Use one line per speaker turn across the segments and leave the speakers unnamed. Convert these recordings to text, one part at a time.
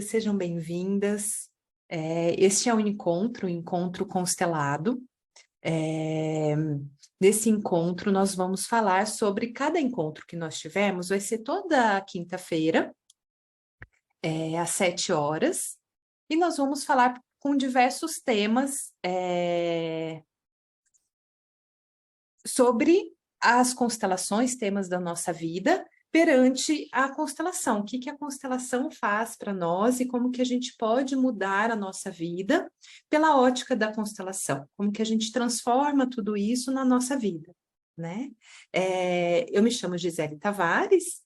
Sejam bem-vindas. Este é o Encontro Constelado. Nesse encontro, nós vamos falar sobre cada encontro que nós tivemos, vai ser toda quinta-feira, às 7 horas, e nós vamos falar com diversos temas sobre as constelações, temas da nossa vida, perante a constelação. O que a constelação faz para nós e como que a gente pode mudar a nossa vida pela ótica da constelação, como que a gente transforma tudo isso na nossa vida, né? Eu me chamo Gisele Tavares,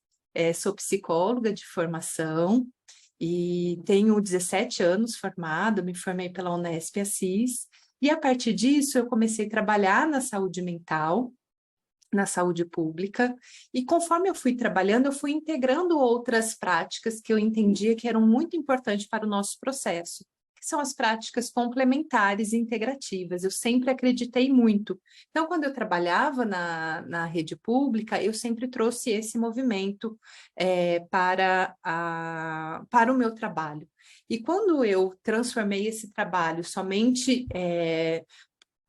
sou psicóloga de formação e tenho 17 anos formada, me formei pela Unesp Assis, e a partir disso eu comecei a trabalhar na saúde mental, na saúde pública, e conforme eu fui trabalhando, eu fui integrando outras práticas que eu entendia que eram muito importantes para o nosso processo, que são as práticas complementares e integrativas. Eu sempre acreditei muito. Então, quando eu trabalhava na rede pública, eu sempre trouxe esse movimento para o meu trabalho. E quando eu transformei esse trabalho somente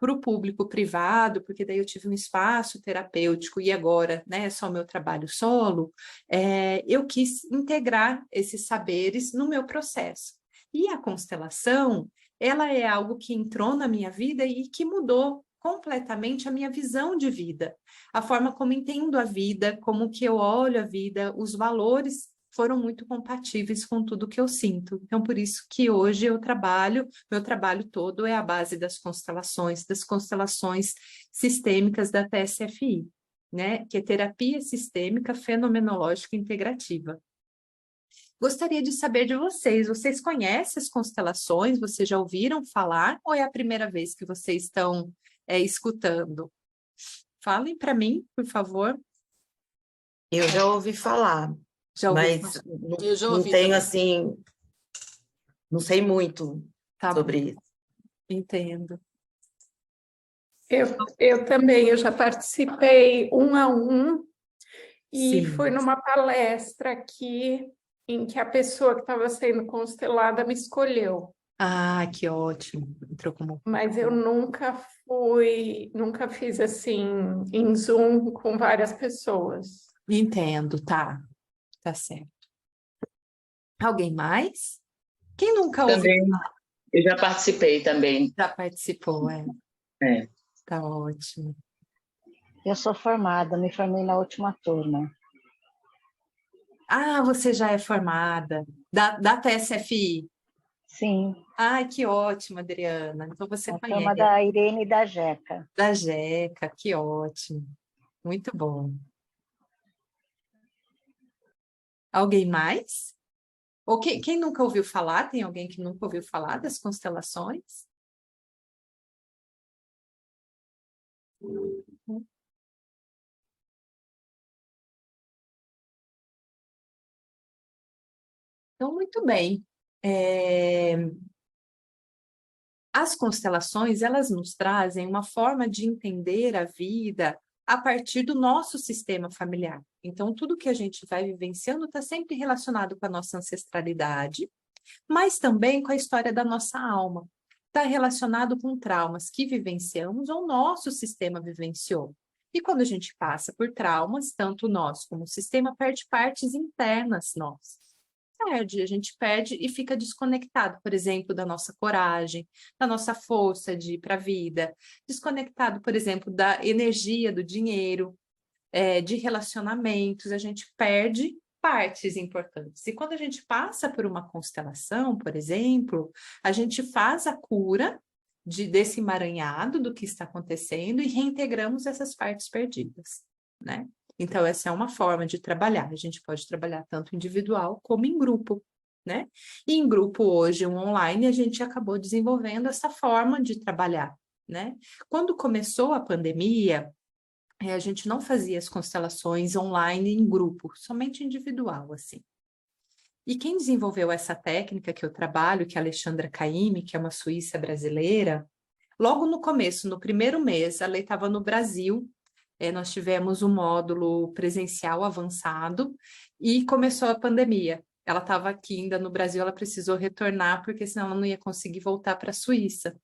para o público privado, porque daí eu tive um espaço terapêutico e agora, né, é só o meu trabalho solo, eu quis integrar esses saberes no meu processo. E a constelação, ela é algo que entrou na minha vida e que mudou completamente a minha visão de vida, a forma como entendo a vida, como que eu olho a vida, os valores foram muito compatíveis com tudo que eu sinto. Então, por isso que hoje meu trabalho todo é a base das constelações sistêmicas da TSFI, né? Que é Terapia Sistêmica Fenomenológica Integrativa. Gostaria de saber de vocês conhecem as constelações? Vocês já ouviram falar ou é a primeira vez que vocês estão escutando? Falem para mim, por favor.
Eu já ouvi falar.
Já ouvi
Mas
falar.
não tenho, assim, não sei muito sobre isso.
Entendo.
Eu também, eu já participei 1 a 1 e
Sim.
fui numa palestra aqui em que a pessoa que estava sendo constelada me escolheu.
Ah, que ótimo. Entrou como...
Mas eu nunca fiz assim, em Zoom com várias pessoas.
Entendo, tá certo. Alguém mais? Quem nunca ouviu?
Também, eu já participei também.
Já participou,
É.
Tá ótimo.
Eu sou formada, me formei na última turma.
Ah, você já é formada da TSFI?
Sim.
Ah, que ótimo, Adriana. Então você
a
conhece.
turma da Irene e da Jeca.
Da Jeca, que ótimo. Muito bom. Alguém mais? Ou quem nunca ouviu falar? Tem alguém que nunca ouviu falar das constelações? Então, muito bem. As constelações, elas nos trazem uma forma de entender a vida a partir do nosso sistema familiar. Então, tudo que a gente vai vivenciando está sempre relacionado com a nossa ancestralidade, mas também com a história da nossa alma. Está relacionado com traumas que vivenciamos ou nosso sistema vivenciou. E quando a gente passa por traumas, tanto nós como o sistema perde partes internas nossas. A gente perde e fica desconectado, por exemplo, da nossa coragem, da nossa força de ir para a vida, desconectado, por exemplo, da energia do dinheiro, de relacionamentos, a gente perde partes importantes. E quando a gente passa por uma constelação, por exemplo, a gente faz a cura desse emaranhado do que está acontecendo e reintegramos essas partes perdidas, né? Então, essa é uma forma de trabalhar. A gente pode trabalhar tanto individual como em grupo, né? E em grupo hoje, online, a gente acabou desenvolvendo essa forma de trabalhar, né? Quando começou a pandemia, a gente não fazia as constelações online em grupo, somente individual, assim. E quem desenvolveu essa técnica que eu trabalho, que é a Alexandra Caymmi, que é uma suíça brasileira, logo no começo, no primeiro mês, ela estava no Brasil. Nós tivemos um módulo presencial avançado e começou a pandemia. Ela estava aqui ainda no Brasil, ela precisou retornar, porque senão ela não ia conseguir voltar para a Suíça.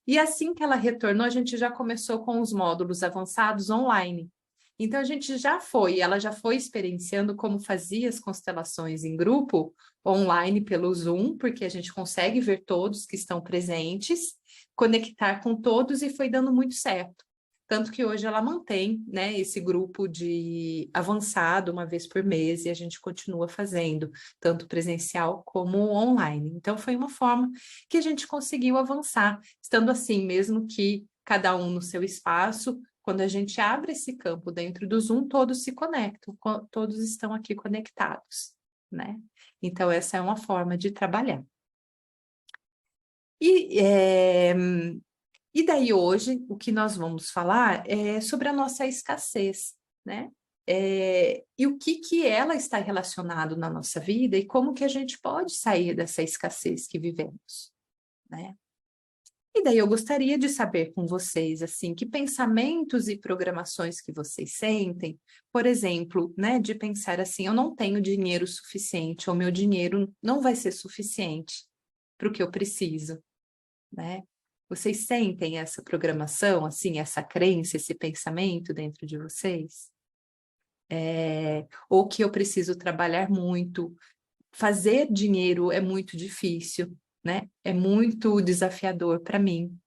E assim que ela retornou, a gente já começou com os módulos avançados online. Então, ela já foi experienciando como fazia as constelações em grupo, online pelo Zoom, porque a gente consegue ver todos que estão presentes, conectar com todos e foi dando muito certo. Tanto que hoje ela mantém, né, esse grupo de avançado uma vez por mês e a gente continua fazendo, tanto presencial como online. Então, foi uma forma que a gente conseguiu avançar, estando assim, mesmo que cada um no seu espaço. Quando a gente abre esse campo dentro do Zoom, todos se conectam, todos estão aqui conectados, né? Então, essa é uma forma de trabalhar. E daí hoje, o que nós vamos falar é sobre a nossa escassez, né? E o que ela está relacionado na nossa vida e como que a gente pode sair dessa escassez que vivemos, né? E daí eu gostaria de saber com vocês, assim, que pensamentos e programações que vocês sentem, por exemplo, né, de pensar assim, eu não tenho dinheiro suficiente, ou meu dinheiro não vai ser suficiente para o que eu preciso, né? Vocês sentem essa programação, assim, essa crença, esse pensamento dentro de vocês? Ou que eu preciso trabalhar muito, fazer dinheiro é muito difícil, né? É muito desafiador para mim,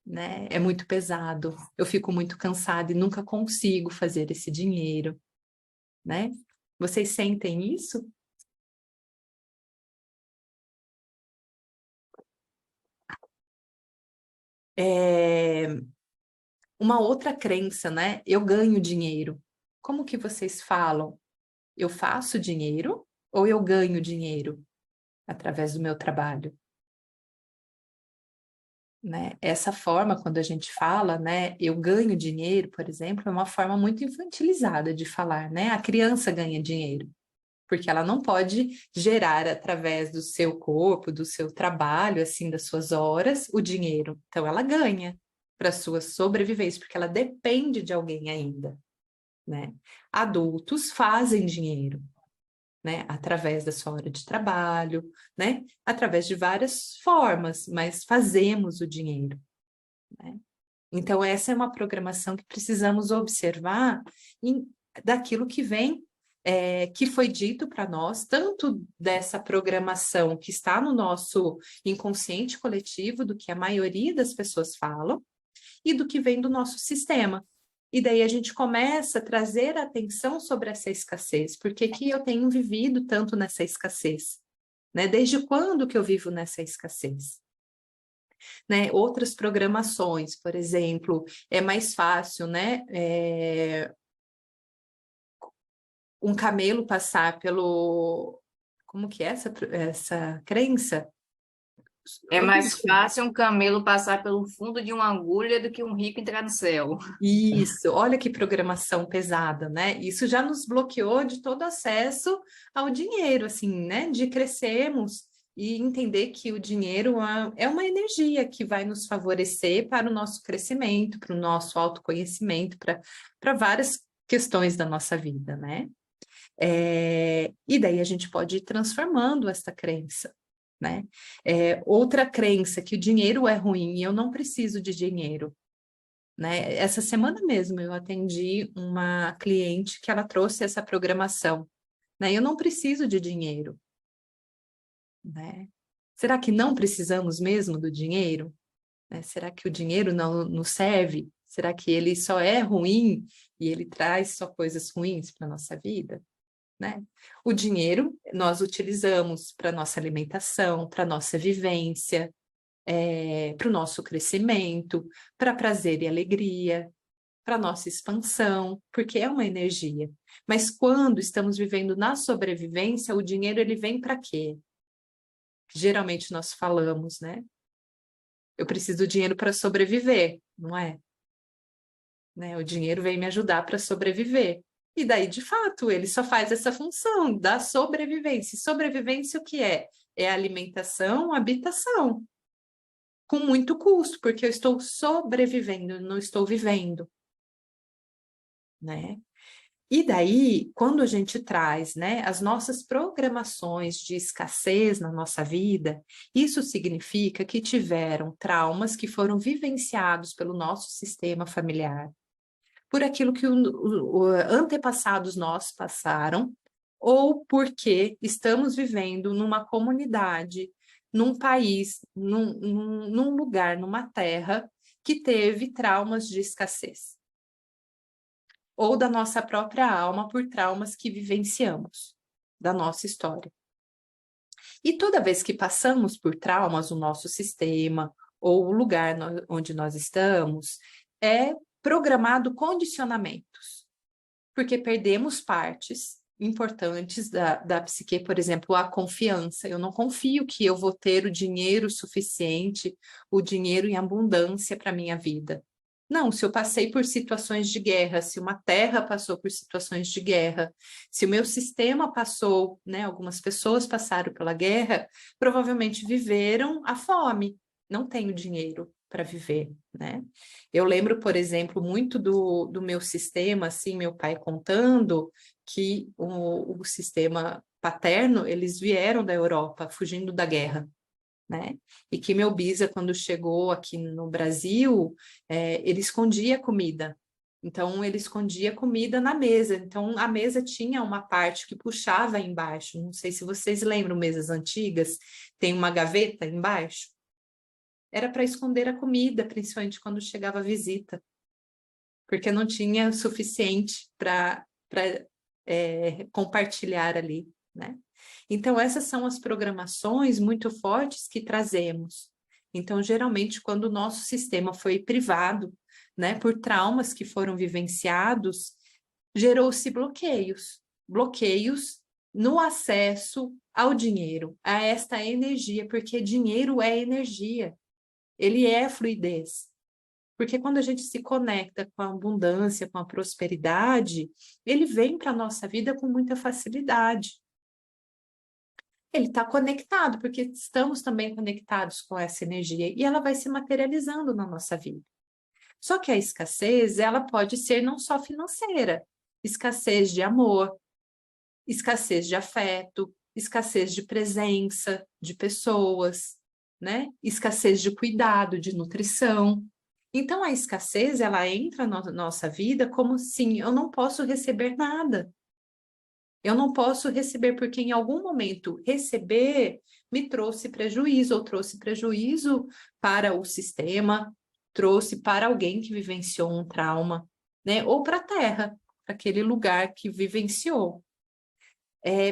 né? É muito pesado. Eu fico muito cansada e nunca consigo fazer esse dinheiro, né? Vocês sentem isso? Uma outra crença, né? Eu ganho dinheiro. Como que vocês falam? Eu faço dinheiro ou eu ganho dinheiro através do meu trabalho? Né? Essa forma, quando a gente fala, né, eu ganho dinheiro, por exemplo, é uma forma muito infantilizada de falar, né? A criança ganha dinheiro, porque ela não pode gerar através do seu corpo, do seu trabalho, assim, das suas horas, o dinheiro. Então, ela ganha para sua sobrevivência, porque ela depende de alguém ainda, né? Adultos fazem dinheiro, né, através da sua hora de trabalho, né, através de várias formas, mas fazemos o dinheiro, né? Então, essa é uma programação que precisamos observar daquilo que vem, que foi dito para nós, tanto dessa programação que está no nosso inconsciente coletivo, do que a maioria das pessoas falam, e do que vem do nosso sistema. E daí a gente começa a trazer atenção sobre essa escassez. Por que que eu tenho vivido tanto nessa escassez? Né? Desde quando que eu vivo nessa escassez? Né? Outras programações, por exemplo, é mais fácil, né? Um camelo passar pelo... Como que é essa crença?
É mais fácil um camelo passar pelo fundo de uma agulha do que um rico entrar no céu.
Isso, olha que programação pesada, né? Isso já nos bloqueou de todo acesso ao dinheiro, assim, né? De crescermos e entender que o dinheiro é uma energia que vai nos favorecer para o nosso crescimento, para o nosso autoconhecimento, para várias questões da nossa vida, né? E daí a gente pode ir transformando essa crença, né? Outra crença, que o dinheiro é ruim e eu não preciso de dinheiro, né? Essa semana mesmo eu atendi uma cliente que ela trouxe essa programação, né? Eu não preciso de dinheiro, né? Será que não precisamos mesmo do dinheiro? Né? Será que o dinheiro não nos serve? Será que ele só é ruim e ele traz só coisas ruins para a nossa vida? Né? O dinheiro nós utilizamos para nossa alimentação, para nossa vivência, para o nosso crescimento, para prazer e alegria, para nossa expansão, porque é uma energia. Mas quando estamos vivendo na sobrevivência, o dinheiro ele vem para quê? Geralmente nós falamos, né? Eu preciso do dinheiro para sobreviver, não é? Né? O dinheiro vem me ajudar para sobreviver. E daí, de fato, ele só faz essa função da sobrevivência. E sobrevivência o que é? É alimentação, habitação. Com muito custo, porque eu estou sobrevivendo, não estou vivendo. Né? E daí, quando a gente traz, né, as nossas programações de escassez na nossa vida, isso significa que tiveram traumas que foram vivenciados pelo nosso sistema familiar, por aquilo que antepassados nossos passaram, ou porque estamos vivendo numa comunidade, num país, num lugar, numa terra que teve traumas de escassez, ou da nossa própria alma por traumas que vivenciamos da nossa história. E toda vez que passamos por traumas, o nosso sistema ou o lugar onde nós estamos é programado condicionamentos, porque perdemos partes importantes da psique, por exemplo, a confiança. Eu não confio que eu vou ter o dinheiro suficiente, o dinheiro em abundância para a minha vida. Não, se eu passei por situações de guerra, se uma terra passou por situações de guerra, se o meu sistema passou, né, algumas pessoas passaram pela guerra, provavelmente viveram a fome, não tenho dinheiro para viver, né? Eu lembro, por exemplo, muito do meu sistema, assim, meu pai contando que o sistema paterno, eles vieram da Europa, fugindo da guerra, né? E que meu bisa, quando chegou aqui no Brasil, ele escondia comida. Então, ele escondia comida na mesa. Então, a mesa tinha uma parte que puxava embaixo. Não sei se vocês lembram, mesas antigas, tem uma gaveta embaixo. Era para esconder a comida, principalmente quando chegava a visita, porque não tinha o suficiente para compartilhar ali, né? Então, essas são as programações muito fortes que trazemos. Então, geralmente, quando o nosso sistema foi privado, né, por traumas que foram vivenciados, gerou-se bloqueios no acesso ao dinheiro, a esta energia, porque dinheiro é energia, ele é fluidez. Porque quando a gente se conecta com a abundância, com a prosperidade, ele vem para a nossa vida com muita facilidade. Ele está conectado, porque estamos também conectados com essa energia, e ela vai se materializando na nossa vida. Só que a escassez, ela pode ser não só financeira, escassez de amor, escassez de afeto, escassez de presença de pessoas, né? Escassez de cuidado, de nutrição. Então, a escassez, ela entra na nossa vida como assim, eu não posso receber nada. Eu não posso receber, porque em algum momento receber me trouxe prejuízo, ou trouxe prejuízo para o sistema, trouxe para alguém que vivenciou um trauma, né? Ou para a terra, para aquele lugar que vivenciou.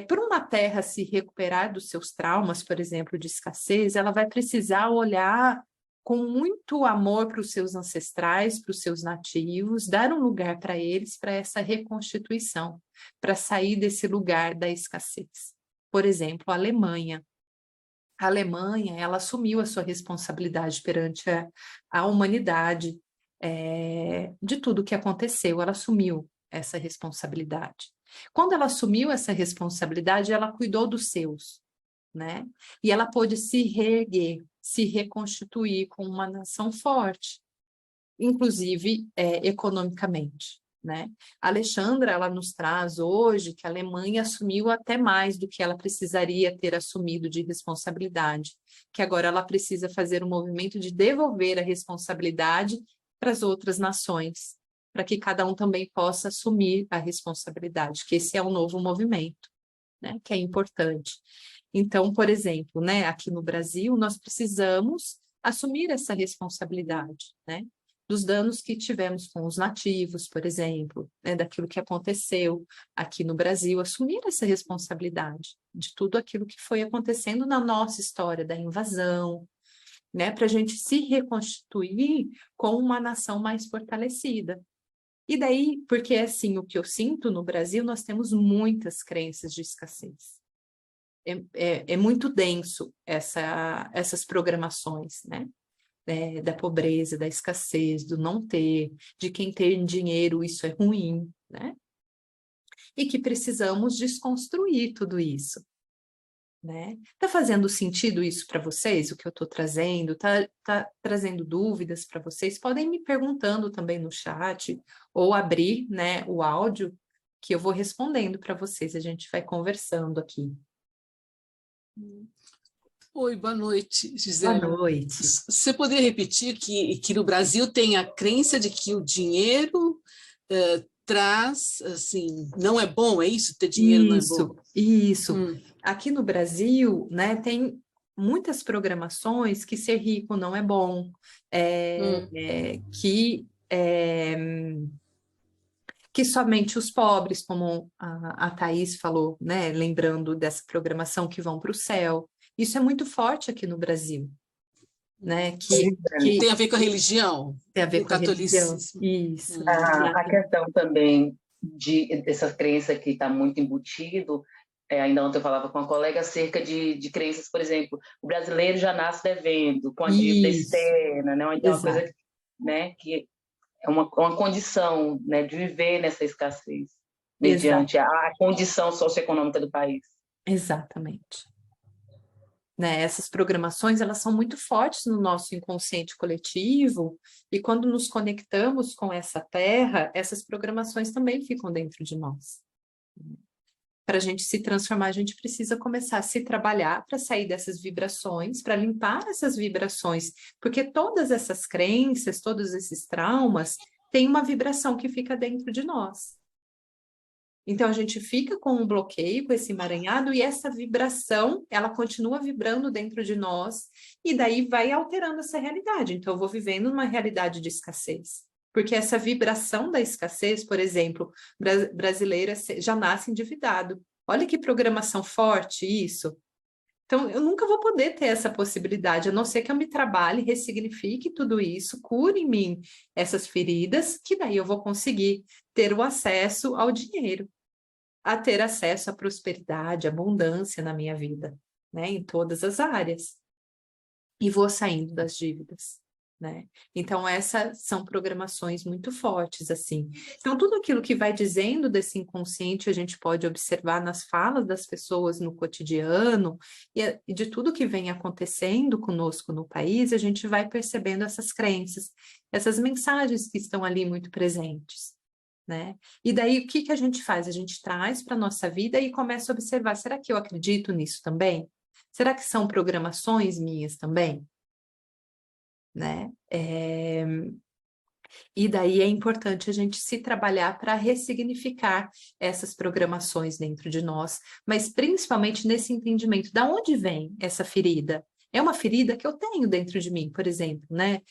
Para uma terra se recuperar dos seus traumas, por exemplo, de escassez, ela vai precisar olhar com muito amor para os seus ancestrais, para os seus nativos, dar um lugar para eles, para essa reconstituição, para sair desse lugar da escassez. Por exemplo, a Alemanha. A Alemanha, ela assumiu a sua responsabilidade perante a humanidade, de tudo que aconteceu, ela assumiu essa responsabilidade. Quando ela assumiu essa responsabilidade, ela cuidou dos seus, né? E ela pôde se reerguer, se reconstituir com uma nação forte, inclusive economicamente, né? A Alexandra, ela nos traz hoje que a Alemanha assumiu até mais do que ela precisaria ter assumido de responsabilidade, que agora ela precisa fazer um movimento de devolver a responsabilidade para as outras nações, para que cada um também possa assumir a responsabilidade, que esse é um novo movimento, né? Que é importante. Então, por exemplo, né, aqui no Brasil, nós precisamos assumir essa responsabilidade, né, dos danos que tivemos com os nativos, por exemplo, né, daquilo que aconteceu aqui no Brasil, assumir essa responsabilidade de tudo aquilo que foi acontecendo na nossa história, da invasão, né, para a gente se reconstituir com uma nação mais fortalecida. E daí, porque assim, o que eu sinto no Brasil, nós temos muitas crenças de escassez. É muito denso essas programações, né? Da pobreza, da escassez, do não ter, de quem tem dinheiro, isso é ruim, né? E que precisamos desconstruir tudo isso, né? Tá fazendo sentido isso para vocês, o que eu estou trazendo? Tá trazendo dúvidas para vocês? Podem me perguntando também no chat, ou abrir, né, o áudio, que eu vou respondendo para vocês, a gente vai conversando aqui.
Oi, boa noite,
Boa
Gisele.
noite.
Você poderia repetir que no Brasil tem a crença de que o dinheiro traz, assim, não é bom, é isso? Ter dinheiro não é bom?
Isso. Aqui no Brasil, né, tem muitas programações que ser rico não é bom, que somente os pobres, como a Thaís falou, né, lembrando dessa programação, que vão para o céu. Isso é muito forte aqui no Brasil, né? Que
tem a ver com a religião?
Tem a ver com a religião.
Catolicismo.
Isso.
A questão também dessa crença que está muito embutido, ainda ontem eu falava com uma colega acerca de crenças, por exemplo, o brasileiro já nasce devendo, com a dívida externa, né? Então, uma coisa, né, que é uma condição, né, de viver nessa escassez, mediante a condição socioeconômica do país.
Exatamente. Né, essas programações, elas são muito fortes no nosso inconsciente coletivo, e quando nos conectamos com essa terra, essas programações também ficam dentro de nós. Para a gente se transformar, a gente precisa começar a se trabalhar para sair dessas vibrações, para limpar essas vibrações, porque todas essas crenças, todos esses traumas, têm uma vibração que fica dentro de nós. Então, a gente fica com um bloqueio, com esse emaranhado, e essa vibração, ela continua vibrando dentro de nós, e daí vai alterando essa realidade. Então, eu vou vivendo numa realidade de escassez. Porque essa vibração da escassez, por exemplo, brasileira já nasce endividado. Olha que programação forte isso. Então, eu nunca vou poder ter essa possibilidade, a não ser que eu me trabalhe, ressignifique tudo isso, cure em mim essas feridas, que daí eu vou conseguir ter o acesso ao dinheiro, a ter acesso à prosperidade, à abundância na minha vida, né, em todas as áreas. E vou saindo das dívidas, né? Então, essas são programações muito fortes, assim. Então, tudo aquilo que vai dizendo desse inconsciente, a gente pode observar nas falas das pessoas no cotidiano, e de tudo que vem acontecendo conosco no país, a gente vai percebendo essas crenças, essas mensagens que estão ali muito presentes. Né? E daí, o que a gente faz? A gente traz para a nossa vida e começa a observar, será que eu acredito nisso também? Será que são programações minhas também? Né? E daí é importante a gente se trabalhar para ressignificar essas programações dentro de nós, mas principalmente nesse entendimento, da onde vem essa ferida? É uma ferida que eu tenho dentro de mim, por exemplo, né?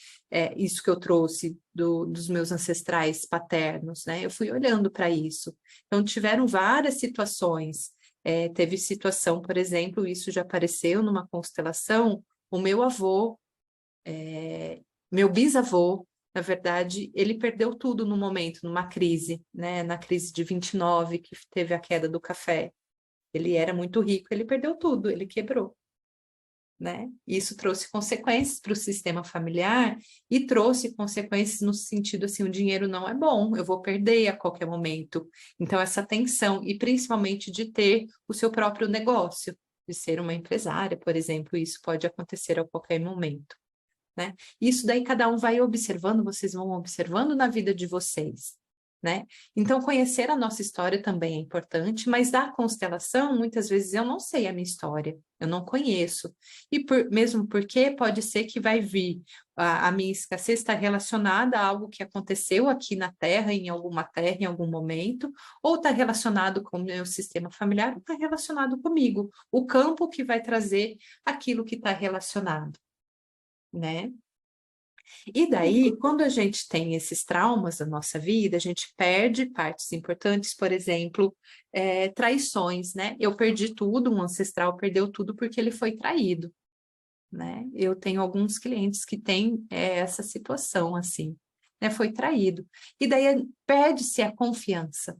Isso que eu trouxe dos meus ancestrais paternos, né? Eu fui olhando para isso. Então, tiveram várias situações. Teve situação, por exemplo, isso já apareceu numa constelação, o meu avô, meu bisavô, na verdade, ele perdeu tudo no momento, numa crise, né? Na crise de 29, que teve a queda do café. Ele era muito rico, ele perdeu tudo, ele quebrou. Né? Isso trouxe consequências para o sistema familiar e trouxe consequências no sentido assim, o dinheiro não é bom, eu vou perder a qualquer momento. Então, essa tensão, e principalmente de ter o seu próprio negócio, de ser uma empresária, por exemplo, isso pode acontecer a qualquer momento. Né? Isso daí cada um vai observando, vocês vão observando na vida de vocês. Né? Então, conhecer a nossa história também é importante, mas da constelação, muitas vezes eu não sei a minha história, eu não conheço. E mesmo porque pode ser que vai vir, a minha escassez está relacionada a algo que aconteceu aqui na Terra, em alguma terra, em algum momento, ou está relacionado com o meu sistema familiar, ou está relacionado comigo. O campo que vai trazer aquilo que está relacionado. Né? E daí, quando a gente tem esses traumas da nossa vida, a gente perde partes importantes, por exemplo, traições, né? Eu perdi tudo, um ancestral perdeu tudo porque ele foi traído, né? Eu tenho alguns clientes que têm essa situação, assim, né? Foi traído. E daí perde-se a confiança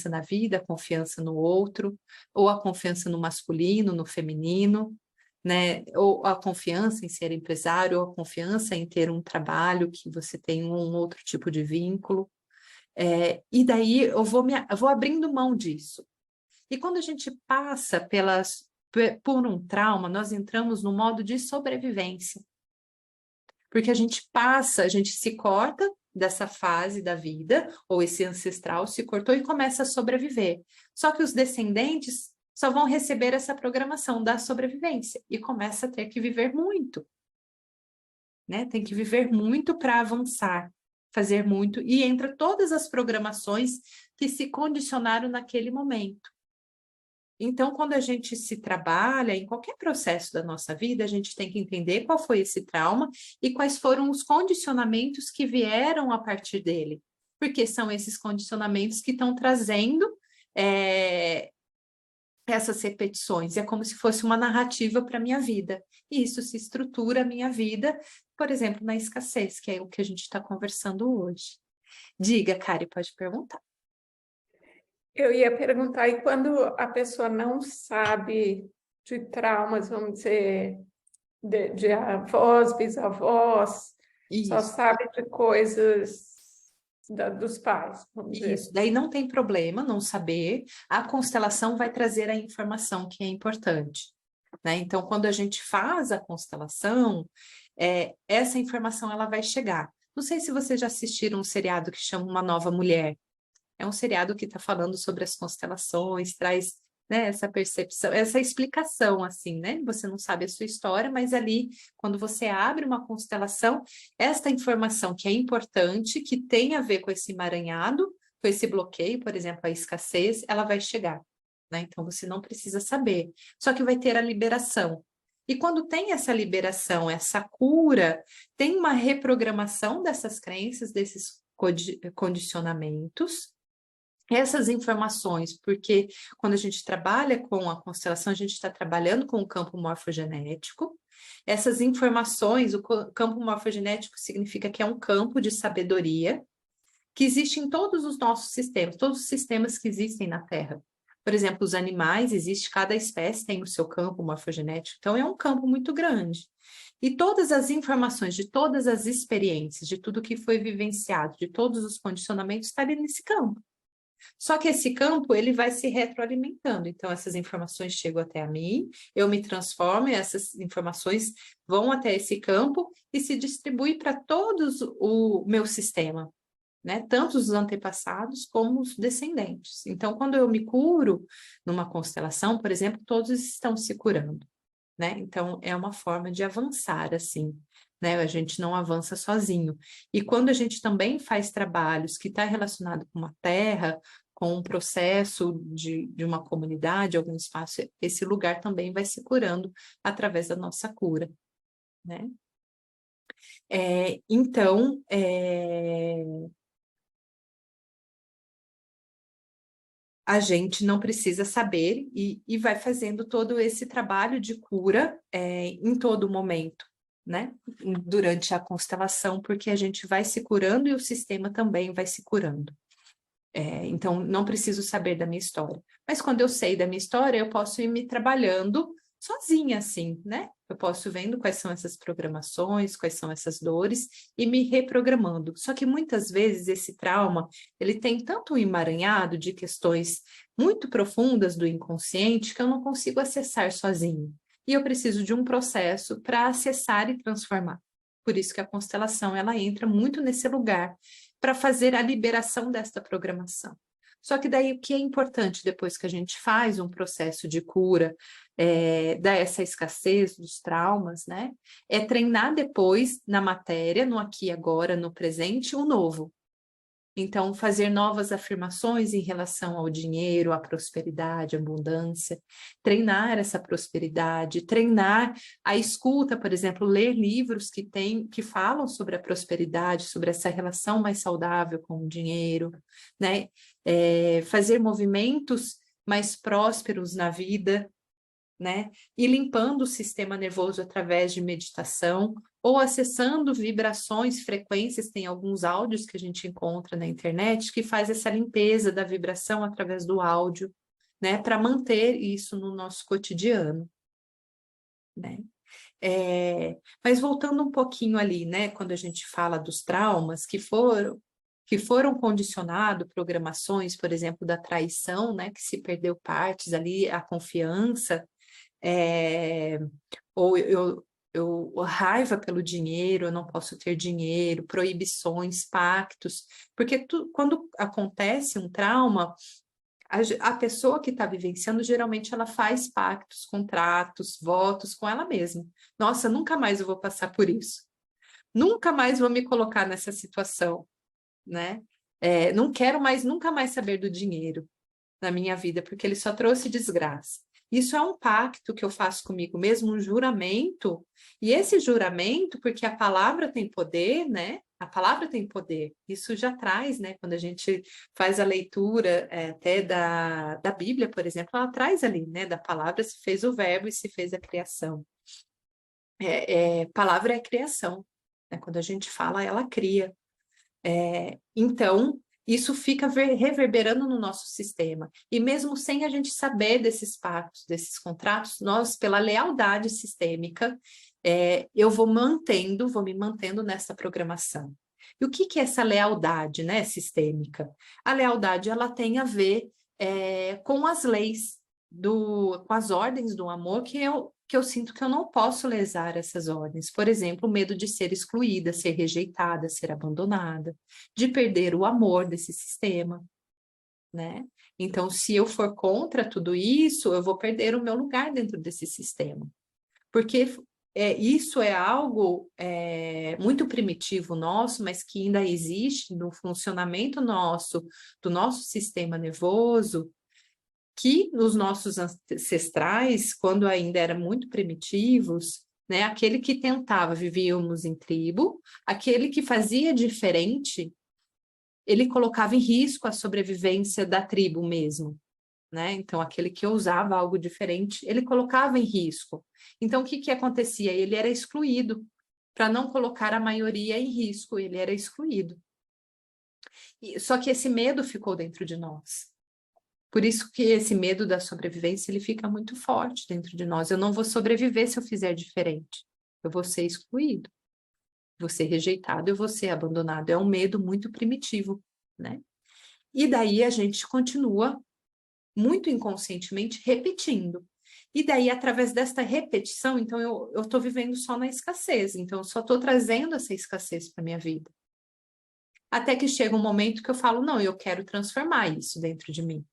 na vida, a confiança no outro, ou a confiança no masculino, no feminino, né? Ou a confiança em ser empresário, ou a confiança em ter um trabalho que você tem um outro tipo de vínculo. E daí eu vou abrindo mão disso. E quando a gente passa por um trauma, nós entramos no modo de sobrevivência. Porque a gente se corta dessa fase da vida, ou esse ancestral se cortou e começa a sobreviver. Só que os descendentes só vão receber essa programação da sobrevivência e começa a ter que viver muito, né? Tem que viver muito para avançar, fazer muito, e entra todas as programações que se condicionaram naquele momento. Então, quando a gente se trabalha em qualquer processo da nossa vida, a gente tem que entender qual foi esse trauma e quais foram os condicionamentos que vieram a partir dele. Porque são esses condicionamentos que estão trazendo essas repetições. É como se fosse uma narrativa para a minha vida. E isso se estrutura a minha vida, por exemplo, na escassez, que é o que a gente está conversando hoje. Diga, Kari, pode perguntar.
Eu ia perguntar, e quando a pessoa não sabe de traumas, vamos dizer, de avós, bisavós, só sabe de coisas dos pais, vamos dizer.
Isso, daí não tem problema não saber, a constelação vai trazer a informação que é importante, né? Então, quando a gente faz a constelação, essa informação ela vai chegar. Não sei se vocês já assistiram um seriado que chama Uma Nova Mulher. É um seriado que está falando sobre as constelações, traz, né, essa percepção, essa explicação, assim, né? Você não sabe a sua história, mas ali, quando você abre uma constelação, esta informação que é importante, que tem a ver com esse emaranhado, com esse bloqueio, por exemplo, a escassez, ela vai chegar, né? Então, você não precisa saber. Só que vai ter a liberação. E quando tem essa liberação, essa cura, tem uma reprogramação dessas crenças, desses condicionamentos, essas informações, porque quando a gente trabalha com a constelação, a gente está trabalhando com o campo morfogenético. Essas informações, o campo morfogenético significa que é um campo de sabedoria que existe em todos os nossos sistemas, todos os sistemas que existem na Terra. Por exemplo, os animais, cada espécie tem o seu campo morfogenético, então é um campo muito grande. E todas as informações de todas as experiências, de tudo que foi vivenciado, de todos os condicionamentos, está ali nesse campo. Só que esse campo, ele vai se retroalimentando. Então, essas informações chegam até a mim, eu me transformo, e essas informações vão até esse campo e se distribuem para todos o meu sistema, né? Tanto os antepassados como os descendentes. Então, quando eu me curo numa constelação, por exemplo, todos estão se curando, né? Então, é uma forma de avançar, assim, né? A gente não avança sozinho. E quando a gente também faz trabalhos que está relacionado com uma terra, com um processo de uma comunidade, algum espaço, esse lugar também vai se curando através da nossa cura, né? Então, a gente não precisa saber e vai fazendo todo esse trabalho de cura em todo momento, né? Durante a constelação, porque a gente vai se curando e o sistema também vai se curando. Então, não preciso saber da minha história. Mas quando eu sei da minha história, eu posso ir me trabalhando sozinha, assim, né? Eu posso vendo quais são essas programações, quais são essas dores e me reprogramando. Só que muitas vezes esse trauma, ele tem tanto um emaranhado de questões muito profundas do inconsciente que eu não consigo acessar sozinho. E eu preciso de um processo para acessar e transformar. Por isso que a constelação, ela entra muito nesse lugar para fazer a liberação desta programação. Só que daí o que é importante depois que a gente faz um processo de cura dessa escassez dos traumas, né? É treinar depois na matéria, no aqui e agora, no presente, o novo. Então, fazer novas afirmações em relação ao dinheiro, à prosperidade, à abundância, treinar essa prosperidade, treinar a escuta, por exemplo, ler livros que falam sobre a prosperidade, sobre essa relação mais saudável com o dinheiro, né? Fazer movimentos mais prósperos na vida, né? E limpando o sistema nervoso através de meditação ou acessando vibrações, frequências, tem alguns áudios que a gente encontra na internet que faz essa limpeza da vibração através do áudio, né? Para manter isso no nosso cotidiano, né? Mas voltando um pouquinho ali, né? Quando a gente fala dos traumas que foram condicionados, programações, por exemplo, da traição, né? Que se perdeu partes ali, a confiança, ou raiva pelo dinheiro, eu não posso ter dinheiro, proibições, pactos, porque quando acontece um trauma, a pessoa que está vivenciando, geralmente ela faz pactos, contratos, votos com ela mesma. Nossa, nunca mais eu vou passar por isso. Nunca mais vou me colocar nessa situação, né? Não quero mais, nunca mais saber do dinheiro na minha vida, porque ele só trouxe desgraça. Isso é um pacto que eu faço comigo mesmo, um juramento, e esse juramento, porque a palavra tem poder, né? A palavra tem poder, isso já traz, né? Quando a gente faz a leitura até da Bíblia, por exemplo, ela traz ali, né? Da palavra se fez o verbo e se fez a criação. Palavra é criação, né? Quando a gente fala, ela cria. Então, isso fica reverberando no nosso sistema. E mesmo sem a gente saber desses pactos, desses contratos, nós, pela lealdade sistêmica, eu vou me mantendo nessa programação. E o que é essa lealdade, né, sistêmica? A lealdade, ela tem a ver com as leis, com as ordens do amor que eu sinto que eu não posso lesar essas ordens. Por exemplo, o medo de ser excluída, ser rejeitada, ser abandonada, de perder o amor desse sistema, né? Então, se eu for contra tudo isso, eu vou perder o meu lugar dentro desse sistema. Porque isso é algo muito primitivo nosso, mas que ainda existe no funcionamento do nosso sistema nervoso, que nos nossos ancestrais, quando ainda eram muito primitivos, né, aquele que tentava, vivíamos em tribo, aquele que fazia diferente, ele colocava em risco a sobrevivência da tribo mesmo, né? Então, aquele que ousava algo diferente, ele colocava em risco. Então, o que acontecia? Ele era excluído, para não colocar a maioria em risco, ele era excluído. Só que esse medo ficou dentro de nós. Por isso que esse medo da sobrevivência, ele fica muito forte dentro de nós. Eu não vou sobreviver se eu fizer diferente. Eu vou ser excluído. Vou ser rejeitado, eu vou ser abandonado. É um medo muito primitivo, né? E daí a gente continua muito inconscientemente repetindo. E daí, através desta repetição, então eu estou vivendo só na escassez. Então, eu só estou trazendo essa escassez para a minha vida. Até que chega um momento que eu falo, não, eu quero transformar isso dentro de mim.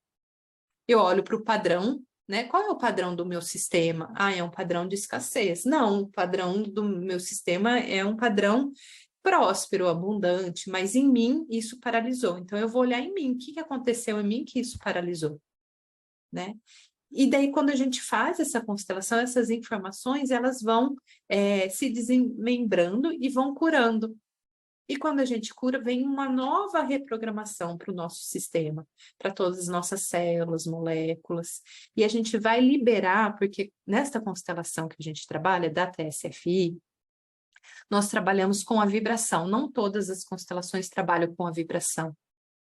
Eu olho para o padrão, né? Qual é o padrão do meu sistema? É um padrão de escassez. Não, o padrão do meu sistema é um padrão próspero, abundante, mas em mim isso paralisou. Então eu vou olhar em mim, o que aconteceu em mim que isso paralisou, né? E daí quando a gente faz essa constelação, essas informações, elas vão se desmembrando e vão curando. E quando a gente cura, vem uma nova reprogramação para o nosso sistema, para todas as nossas células, moléculas. E a gente vai liberar, porque nesta constelação que a gente trabalha, da TSFI, nós trabalhamos com a vibração. Não todas as constelações trabalham com a vibração,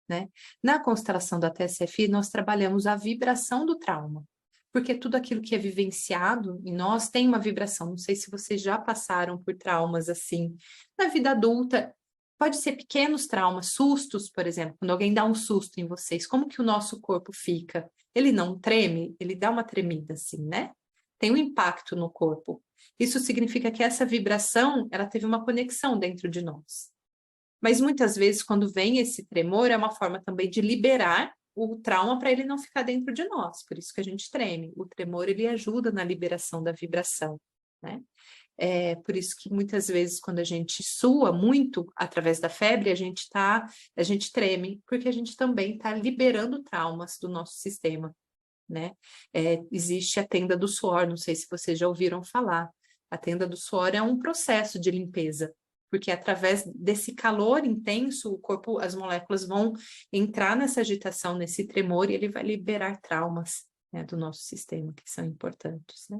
né? Na constelação da TSFI, nós trabalhamos a vibração do trauma. Porque tudo aquilo que é vivenciado em nós tem uma vibração. Não sei se vocês já passaram por traumas assim. Na vida adulta, pode ser pequenos traumas, sustos, por exemplo, quando alguém dá um susto em vocês, como que o nosso corpo fica? Ele não treme? Ele dá uma tremida assim, né? Tem um impacto no corpo. Isso significa que essa vibração, ela teve uma conexão dentro de nós. Mas muitas vezes, quando vem esse tremor, é uma forma também de liberar o trauma para ele não ficar dentro de nós. Por isso que a gente treme. O tremor, ele ajuda na liberação da vibração, né? Por isso que muitas vezes quando a gente sua muito através da febre, a gente treme, porque a gente também está liberando traumas do nosso sistema, né? Existe a tenda do suor, não sei se vocês já ouviram falar. A tenda do suor é um processo de limpeza, porque através desse calor intenso, o corpo, as moléculas vão entrar nessa agitação, nesse tremor, e ele vai liberar traumas, né, do nosso sistema, que são importantes, né?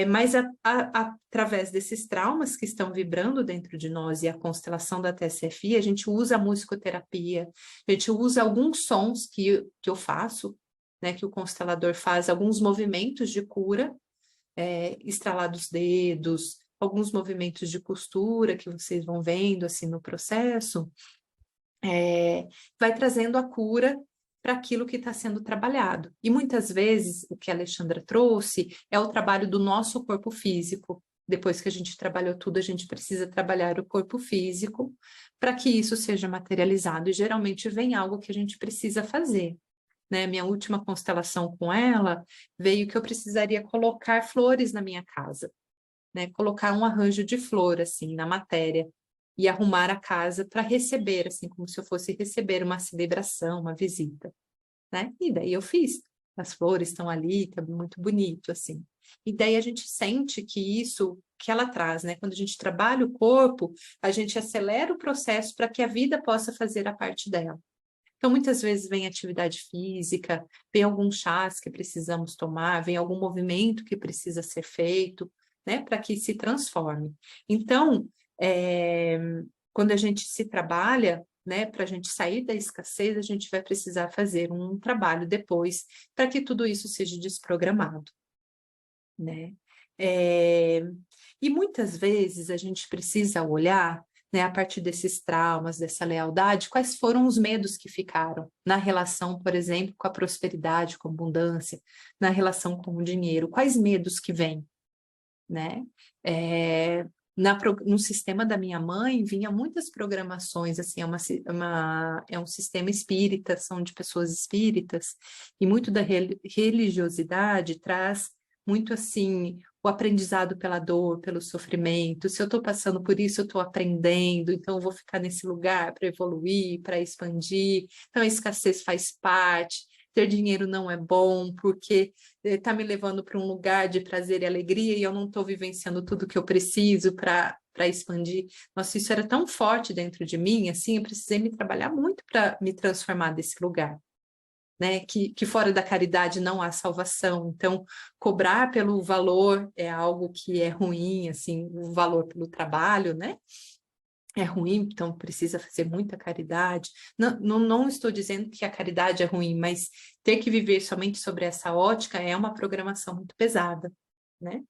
Mas através desses traumas que estão vibrando dentro de nós e a constelação da TSFI, a gente usa a musicoterapia, a gente usa alguns sons que eu faço, né, que o constelador faz, alguns movimentos de cura, estralar dos dedos, alguns movimentos de costura que vocês vão vendo assim no processo, vai trazendo a cura para aquilo que está sendo trabalhado. E muitas vezes o que a Alexandra trouxe é o trabalho do nosso corpo físico, Depois que a gente trabalhou tudo, a gente precisa trabalhar o corpo físico para que isso seja materializado. E geralmente vem algo que a gente precisa fazer, né? Minha última constelação com ela veio que eu precisaria colocar flores na minha casa, né? Colocar um arranjo de flor, assim, na matéria, e arrumar a casa para receber, assim, como se eu fosse receber uma celebração, uma visita, né? E daí eu fiz. As flores estão ali, tá muito bonito, assim. E daí a gente sente que isso que ela traz, né? Quando a gente trabalha o corpo, a gente acelera o processo para que a vida possa fazer a parte dela. Então, muitas vezes vem atividade física, vem alguns chás que precisamos tomar, vem algum movimento que precisa ser feito, né? Para que se transforme. Então, quando a gente se trabalha, né, para a gente sair da escassez, a gente vai precisar fazer um trabalho depois para que tudo isso seja desprogramado, né? E muitas vezes a gente precisa olhar, né, a partir desses traumas, dessa lealdade, quais foram os medos que ficaram na relação, por exemplo, com a prosperidade, com a abundância, na relação com o dinheiro, quais medos que vêm, né? No sistema da minha mãe, vinha muitas programações, assim, é um sistema espírita, são de pessoas espíritas, e muito da religiosidade traz muito, assim, o aprendizado pela dor, pelo sofrimento. Se eu estou passando por isso, eu estou aprendendo, então eu vou ficar nesse lugar para evoluir, para expandir. Então a escassez faz parte. Ter dinheiro não é bom, porque está me levando para um lugar de prazer e alegria e eu não estou vivenciando tudo que eu preciso para expandir. Nossa, isso era tão forte dentro de mim, assim, eu precisei me trabalhar muito para me transformar desse lugar, né? Que fora da caridade não há salvação. Então, cobrar pelo valor é algo que é ruim, assim, o valor pelo trabalho, né? É ruim, então precisa fazer muita caridade. Não estou dizendo que a caridade é ruim, mas ter que viver somente sobre essa ótica é uma programação muito pesada, né?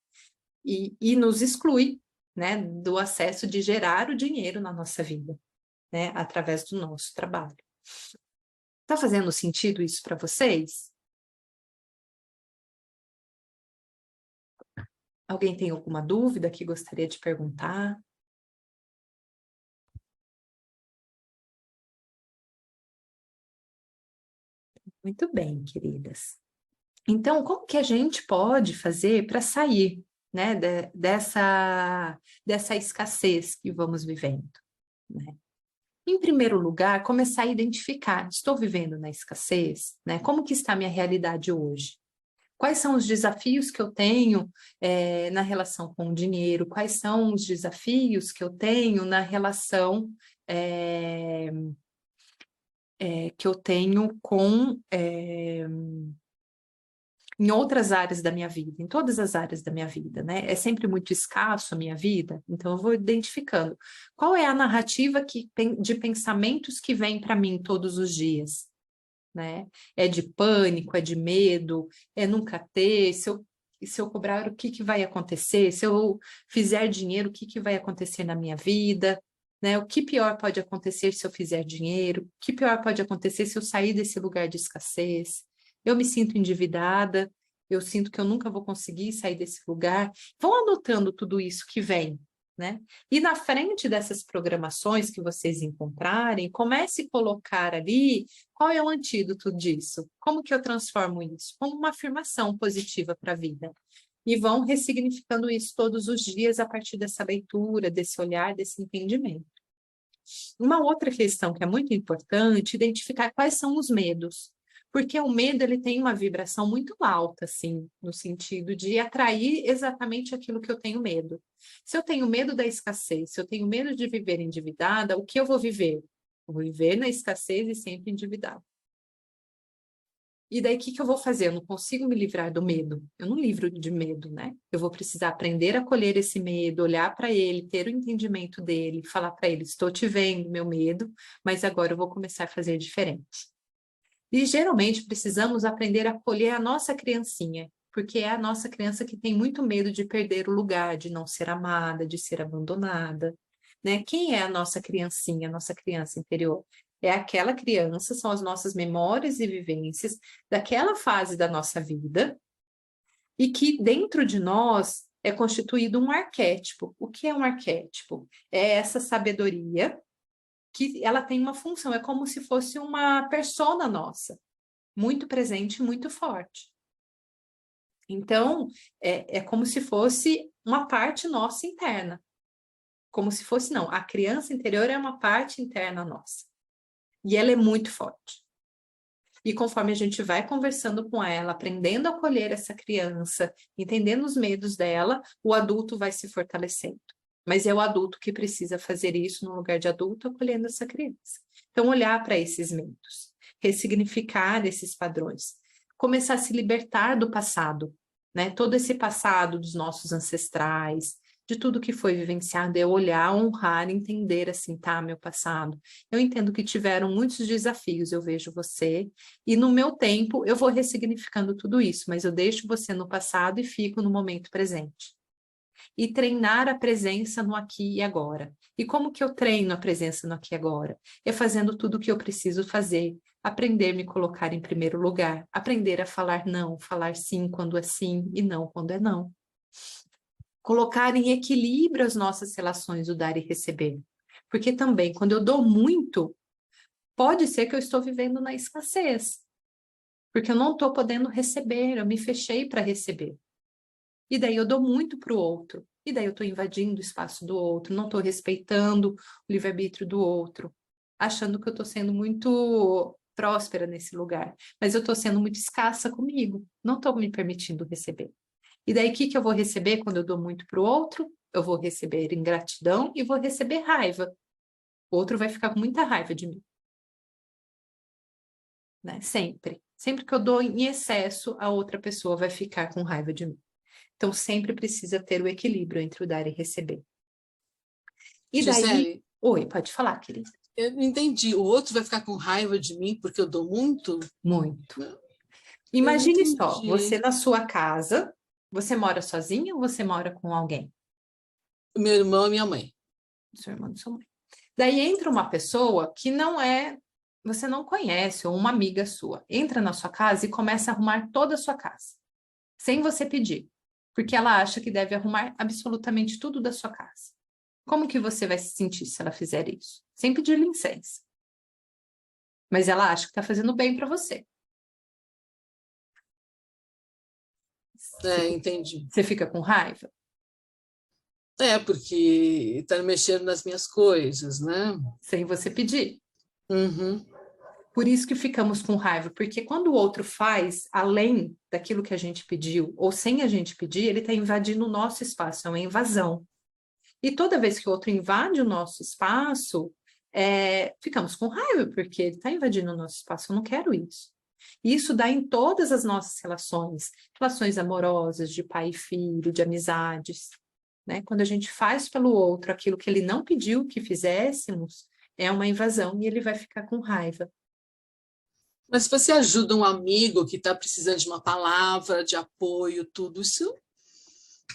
E nos exclui, né, do acesso de gerar o dinheiro na nossa vida, né, através do nosso trabalho. Está fazendo sentido isso para vocês? Alguém tem alguma dúvida que gostaria de perguntar? Muito bem, queridas. Então, como que a gente pode fazer para sair, né, dessa escassez que vamos vivendo, né? Em primeiro lugar, começar a identificar, estou vivendo na escassez, né? Como que está a minha realidade hoje? Quais são os desafios que eu tenho na relação com o dinheiro? Quais são os desafios que eu tenho na relação que eu tenho com em outras áreas da minha vida, em todas as áreas da minha vida, né? É sempre muito escasso a minha vida, então eu vou identificando qual é a narrativa de pensamentos que vem para mim todos os dias, né? É de pânico, é de medo, é nunca ter, se eu cobrar, o que vai acontecer? Se eu fizer dinheiro, o que vai acontecer na minha vida? Né? O que pior pode acontecer se eu fizer dinheiro? O que pior pode acontecer se eu sair desse lugar de escassez? Eu me sinto endividada, eu sinto que eu nunca vou conseguir sair desse lugar. Vão anotando tudo isso que vem, né? E na frente dessas programações que vocês encontrarem, comece a colocar ali qual é o antídoto disso. Como que eu transformo isso? Como uma afirmação positiva para a vida. E vão ressignificando isso todos os dias a partir dessa leitura, desse olhar, desse entendimento. Uma outra questão que é muito importante, identificar quais são os medos. Porque o medo, ele tem uma vibração muito alta, assim, no sentido de atrair exatamente aquilo que eu tenho medo. Se eu tenho medo da escassez, se eu tenho medo de viver endividada, o que eu vou viver? Eu vou viver na escassez e sempre endividada. E daí, o que eu vou fazer? Eu não consigo me livrar do medo. Eu não livro de medo, né? Eu vou precisar aprender a acolher esse medo, olhar para ele, ter o entendimento dele, falar para ele, estou te vendo, meu medo, mas agora eu vou começar a fazer diferente. E geralmente precisamos aprender a acolher a nossa criancinha, porque é a nossa criança que tem muito medo de perder o lugar, de não ser amada, de ser abandonada, né? Quem é a nossa criancinha, a nossa criança interior? É aquela criança, são as nossas memórias e vivências daquela fase da nossa vida, e que dentro de nós é constituído um arquétipo. O que é um arquétipo? É essa sabedoria que ela tem uma função, é como se fosse uma persona nossa, muito presente, muito forte. Então, é como se fosse uma parte nossa interna. Como se fosse, não, a criança interior é uma parte interna nossa. E ela é muito forte. E conforme a gente vai conversando com ela, aprendendo a acolher essa criança, entendendo os medos dela, o adulto vai se fortalecendo. Mas é o adulto que precisa fazer isso no lugar de adulto, acolhendo essa criança. Então, olhar para esses medos, ressignificar esses padrões, começar a se libertar do passado, né? Todo esse passado dos nossos ancestrais, de tudo que foi vivenciado, é olhar, honrar, entender assim, tá, meu passado. Eu entendo que tiveram muitos desafios, eu vejo você, e no meu tempo eu vou ressignificando tudo isso, mas eu deixo você no passado e fico no momento presente. E treinar a presença no aqui e agora. E como que eu treino a presença no aqui e agora? É fazendo tudo o que eu preciso fazer, aprender a me colocar em primeiro lugar, aprender a falar não, falar sim quando é sim e não quando é não. Colocar em equilíbrio as nossas relações, o dar e receber. Porque também, quando eu dou muito, pode ser que eu estou vivendo na escassez. Porque eu não estou podendo receber, eu me fechei para receber. E daí eu dou muito para o outro. E daí eu estou invadindo o espaço do outro, não estou respeitando o livre-arbítrio do outro, achando que eu estou sendo muito próspera nesse lugar. Mas eu estou sendo muito escassa comigo, não estou me permitindo receber. E daí, o que eu vou receber quando eu dou muito para o outro? Eu vou receber ingratidão e vou receber raiva. O outro vai ficar com muita raiva de mim. Né? Sempre. Sempre que eu dou em excesso, a outra pessoa vai ficar com raiva de mim. Então, sempre precisa ter o equilíbrio entre o dar e receber. E daí...
Gisele,
Oi, pode falar, querida.
eu não entendi. O outro vai ficar com raiva de mim porque eu dou muito?
Muito.
Não,
Imagine
eu não
só,
entendi.
você na sua casa, você mora sozinha ou você mora com alguém?
Meu irmão e minha mãe.
Seu irmão e sua mãe. Daí entra uma pessoa que não é, você não conhece, ou uma amiga sua, entra na sua casa e começa a arrumar toda a sua casa, sem você pedir, porque ela acha que deve arrumar absolutamente tudo da sua casa. Como que você vai se sentir se ela fizer isso? Sem pedir licença. Mas ela acha que está fazendo bem para você.
Entendi.
Você fica com raiva?
Porque está mexendo nas minhas coisas, né?
Sem você pedir.
Uhum.
Por isso que ficamos com raiva, porque quando o outro faz além daquilo que a gente pediu, ou sem a gente pedir, ele está invadindo o nosso espaço, é uma invasão. E toda vez que o outro invade o nosso espaço, ficamos com raiva, porque ele está invadindo o nosso espaço, eu não quero isso. E isso dá em todas as nossas relações, relações amorosas, de pai e filho, de amizades. Né? Quando a gente faz pelo outro aquilo que ele não pediu que fizéssemos, é uma invasão e ele vai ficar com raiva.
Mas se você ajuda um amigo que está precisando de uma palavra, de apoio, tudo isso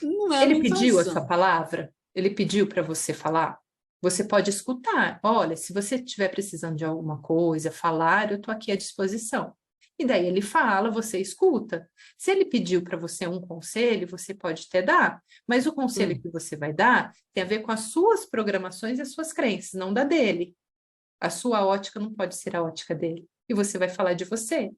não é uma
Ele pediu a sua
invasão.
palavra? Ele pediu para você falar? Você pode escutar. Olha, se você estiver precisando de alguma coisa, falar, eu estou aqui à disposição. E daí ele fala, você escuta. Se ele pediu para você um conselho, você pode até dar, mas o conselho que você vai dar tem a ver com as suas programações e as suas crenças, não da dele. A sua ótica não pode ser a ótica dele. E você vai falar de você.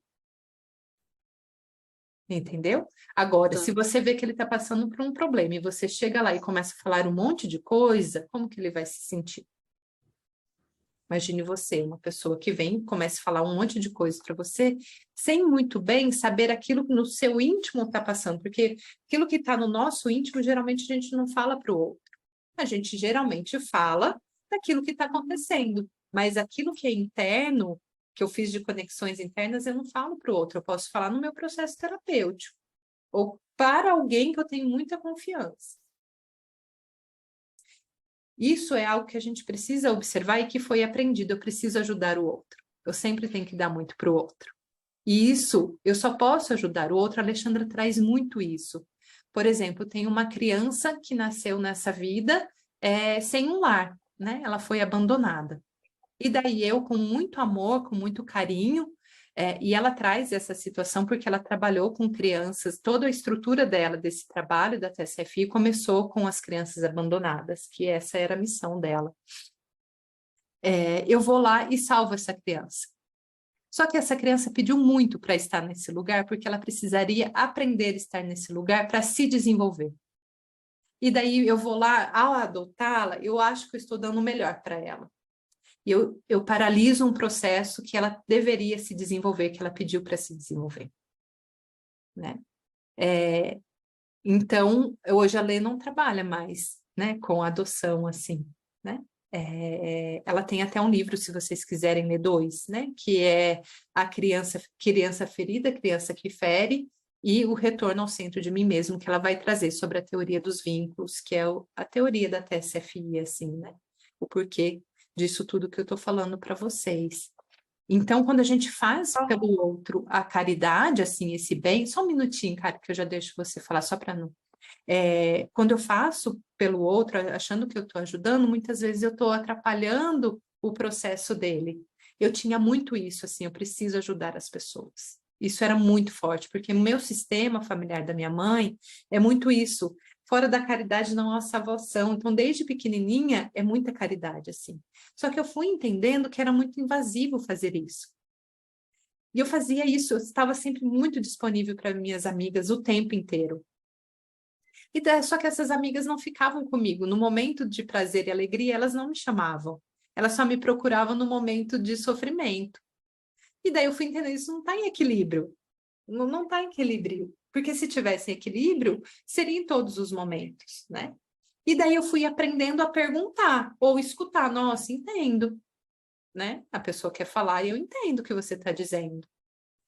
Entendeu? Agora,
Tá.
se você vê que ele está passando por um problema e você chega lá e começa a falar um monte de coisa, como que ele vai se sentir? Imagine você, uma pessoa que vem, começa a falar um monte de coisa para você, sem muito bem saber aquilo que no seu íntimo está passando, porque aquilo que está no nosso íntimo, geralmente a gente não fala para o outro. A gente geralmente fala daquilo que está acontecendo, mas aquilo que é interno, que eu fiz de conexões internas, eu não falo para o outro, eu posso falar no meu processo terapêutico, ou para alguém que eu tenho muita confiança. Isso é algo que a gente precisa observar e que foi aprendido. Eu preciso ajudar o outro. Eu sempre tenho que dar muito para o outro. E isso, eu só posso ajudar o outro. A Alexandra traz muito isso. Por exemplo, tem uma criança que nasceu nessa vida sem um lar, né? Ela foi abandonada. E daí eu, com muito amor, com muito carinho, E ela traz essa situação porque ela trabalhou com crianças, toda a estrutura dela, desse trabalho da TSFI, começou com as crianças abandonadas, que essa era a missão dela. Eu vou lá e salvo essa criança. Só que essa criança pediu muito para estar nesse lugar, porque ela precisaria aprender a estar nesse lugar para se desenvolver. E daí eu vou lá, ao adotá-la, eu acho que eu estou dando o melhor para ela. E eu paraliso um processo que ela deveria se desenvolver, que ela pediu para se desenvolver. Né? Então, hoje a Lê não trabalha mais, né, com adoção, assim, né? Ela tem até um livro, se vocês quiserem ler 2, né? Que é a criança ferida, criança que fere, e o retorno ao centro de mim mesmo, que ela vai trazer sobre a teoria dos vínculos, que é a teoria da TSFI, assim, né? O porquê disso tudo que eu estou falando para vocês. Então, quando a gente faz pelo outro a caridade, assim, esse bem, só um minutinho, cara, que eu já deixo você falar, só para não... quando eu faço pelo outro, achando que eu estou ajudando, muitas vezes eu estou atrapalhando o processo dele. Eu tinha muito isso, assim, eu preciso ajudar as pessoas. Isso era muito forte, porque o meu sistema familiar da minha mãe é muito isso. Fora da caridade não há salvação. Então, desde pequenininha, é muita caridade, assim. Só que eu fui entendendo que era muito invasivo fazer isso. E eu fazia isso, eu estava sempre muito disponível para minhas amigas o tempo inteiro. Só que essas amigas não ficavam comigo. No momento de prazer e alegria, elas não me chamavam. Elas só me procuravam no momento de sofrimento. E daí eu fui entendendo, isso não está em equilíbrio. Não está em equilíbrio. Porque se tivesse equilíbrio, seria em todos os momentos, né? E daí eu fui aprendendo a perguntar, ou escutar, nossa, entendo, né? A pessoa quer falar e eu entendo o que você está dizendo.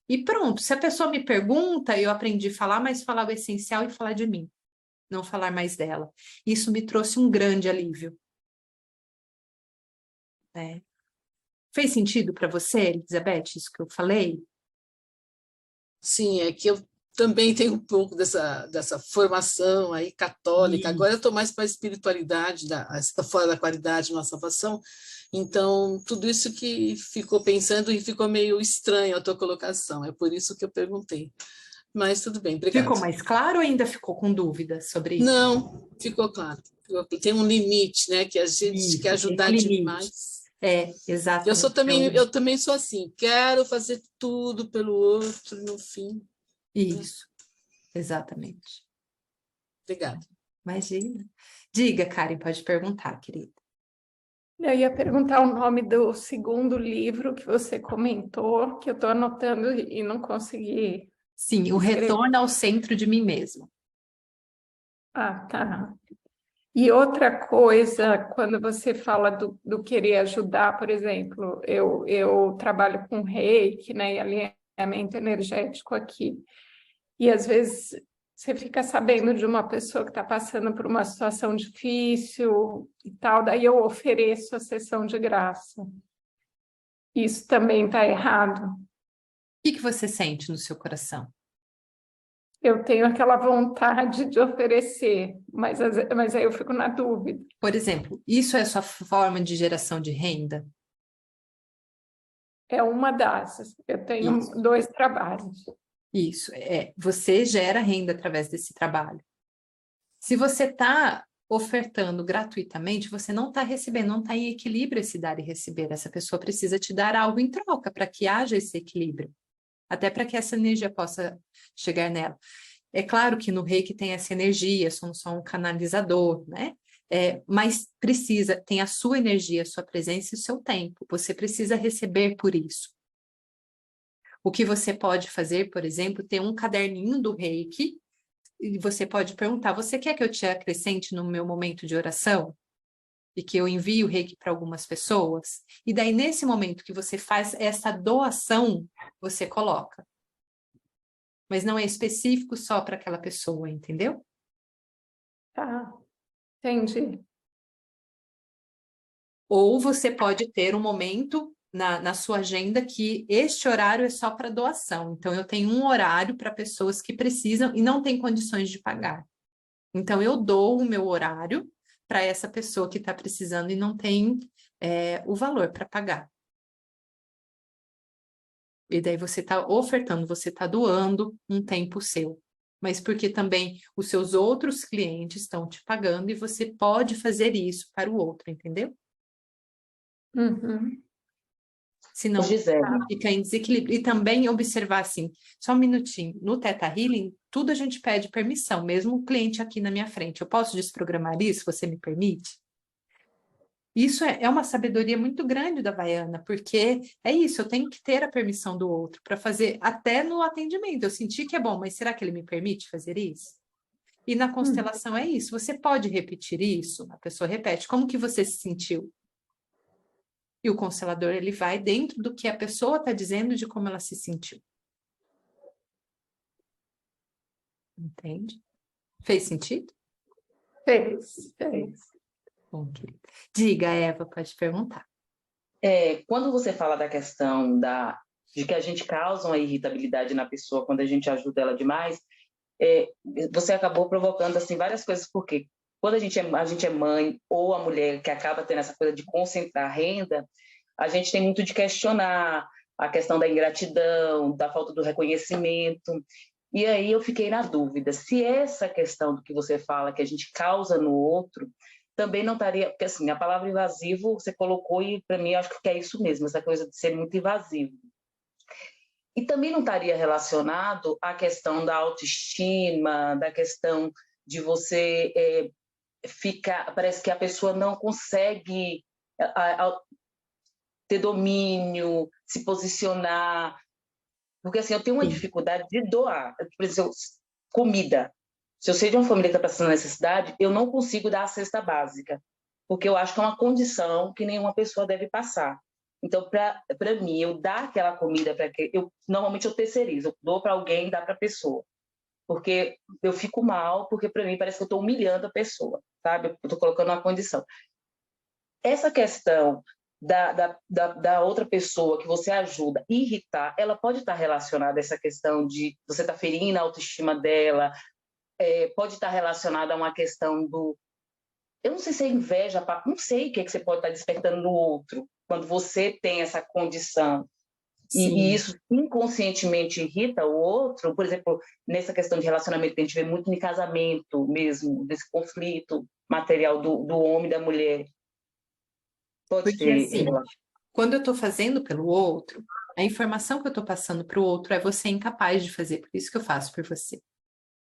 E pronto, se a pessoa me pergunta, eu aprendi a falar, mas falar o essencial e falar de mim, não falar mais dela. Isso me trouxe um grande alívio. Né? Fez sentido para você, Elizabeth, isso que eu falei?
Sim, é que eu também tenho um pouco dessa formação aí católica. Agora eu estou mais para a espiritualidade, fora da caridade, na salvação. Então, tudo isso que ficou pensando e ficou meio estranho a tua colocação. É por isso que eu perguntei. Mas tudo bem, obrigada.
Ficou mais claro ou ainda ficou com dúvida sobre isso?
Não, ficou claro. Tem um limite, né? Que a gente quer ajudar demais.
Exato.
Eu também sou assim, quero fazer tudo pelo outro no fim.
Isso, exatamente.
Obrigada.
Imagina. Diga, Karen, pode perguntar, querida.
Eu ia perguntar o nome do segundo livro que você comentou, que eu estou anotando e não consegui.
Sim, O Retorno ao Centro de Mim Mesmo.
Ah, tá. E outra coisa, quando você fala do querer ajudar, por exemplo, eu trabalho com reiki, né, e alinhamento energético aqui. E às vezes você fica sabendo de uma pessoa que está passando por uma situação difícil e tal, daí eu ofereço a sessão de graça. Isso também está errado.
O que você sente no seu coração?
Eu tenho aquela vontade de oferecer, mas aí eu fico na dúvida.
Por exemplo, isso é a sua forma de geração de renda?
É uma dessas. Eu tenho 2 trabalhos.
Isso, você gera renda através desse trabalho. Se você está ofertando gratuitamente, você não está recebendo, não está em equilíbrio esse dar e receber. Essa pessoa precisa te dar algo em troca para que haja esse equilíbrio. Até para que essa energia possa chegar nela. É claro que no Reiki tem essa energia, somos só um canalizador, né? Mas tem a sua energia, a sua presença e o seu tempo. Você precisa receber por isso. O que você pode fazer, por exemplo, ter um caderninho do Reiki e você pode perguntar, você quer que eu te acrescente no meu momento de oração? E que eu envie o Reiki para algumas pessoas? E daí, nesse momento que você faz essa doação, você coloca. Mas não é específico só para aquela pessoa, entendeu?
Tá, entendi.
Ou você pode ter um momento na sua agenda que este horário é só para doação. Então, eu tenho um horário para pessoas que precisam e não têm condições de pagar. Então, eu dou o meu horário para essa pessoa que está precisando e não tem o valor para pagar. E daí você está ofertando, você está doando um tempo seu. Mas porque também os seus outros clientes estão te pagando e você pode fazer isso para o outro, entendeu?
Uhum.
Senão
Gisele,
fica em desequilíbrio. E também observar assim, só um minutinho, no Theta Healing, tudo a gente pede permissão, mesmo o cliente aqui na minha frente. Eu posso desprogramar isso? Você me permite? Isso é uma sabedoria muito grande da Havaiana, porque é isso, eu tenho que ter a permissão do outro para fazer até no atendimento. Eu senti que é bom, mas será que ele me permite fazer isso? E na constelação é isso. Você pode repetir isso? A pessoa repete. Como que você se sentiu? E o constelador, ele vai dentro do que a pessoa está dizendo de como ela se sentiu. Entende? Fez sentido?
Fez.
Bom, querida. Diga, Eva, pode perguntar.
quando você fala da questão de que a gente causa uma irritabilidade na pessoa quando a gente ajuda ela demais, você acabou provocando assim, várias coisas, porque quando a gente é mãe ou a mulher que acaba tendo essa coisa de concentrar renda, a gente tem muito de questionar a questão da ingratidão, da falta do reconhecimento. E aí eu fiquei na dúvida, se essa questão do que você fala, que a gente causa no outro, também não estaria, porque assim, a palavra invasivo você colocou e para mim eu acho que é isso mesmo, essa coisa de ser muito invasivo. E também não estaria relacionado à questão da autoestima, da questão de você ficar, parece que a pessoa não consegue ter domínio, se posicionar, porque assim, eu tenho uma dificuldade de doar, por exemplo, comida. Se eu sei de uma família que está passando necessidade, eu não consigo dar a cesta básica, porque eu acho que é uma condição que nenhuma pessoa deve passar. Então, para mim, eu dar aquela comida, normalmente eu terceirizo, eu dou para alguém e dá para a pessoa, porque eu fico mal, porque para mim parece que eu estou humilhando a pessoa, sabe? Eu estou colocando uma condição. Essa questão da outra pessoa que você ajuda irritar, ela pode estar relacionada a essa questão de você estar ferindo a autoestima dela, pode estar relacionada a uma questão do... Eu não sei se é inveja, não sei o que você pode estar despertando no outro, quando você tem essa condição. E isso inconscientemente irrita o outro, por exemplo, nessa questão de relacionamento que a gente vê muito em casamento mesmo, desse conflito material do homem e da mulher. Pode
Porque
ter
assim, quando eu estou fazendo pelo outro, a informação que eu estou passando para o outro é você incapaz de fazer, por isso que eu faço por você.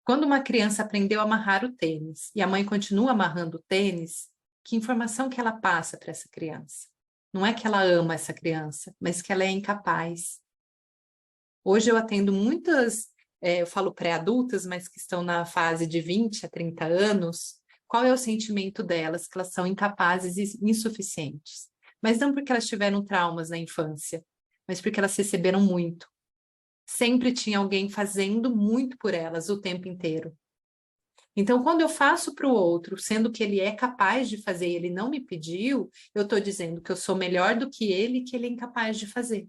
Quando uma criança aprendeu a amarrar o tênis e a mãe continua amarrando o tênis, que informação que ela passa para essa criança? Não é que ela ama essa criança, mas que ela é incapaz. Hoje eu atendo muitas, eu falo pré-adultas, mas que estão na fase de 20 a 30 anos. Qual é o sentimento delas? Que elas são incapazes e insuficientes. Mas não porque elas tiveram traumas na infância, mas porque elas receberam muito. Sempre tinha alguém fazendo muito por elas o tempo inteiro. Então, quando eu faço para o outro, sendo que ele é capaz de fazer e ele não me pediu, eu estou dizendo que eu sou melhor do que ele é incapaz de fazer.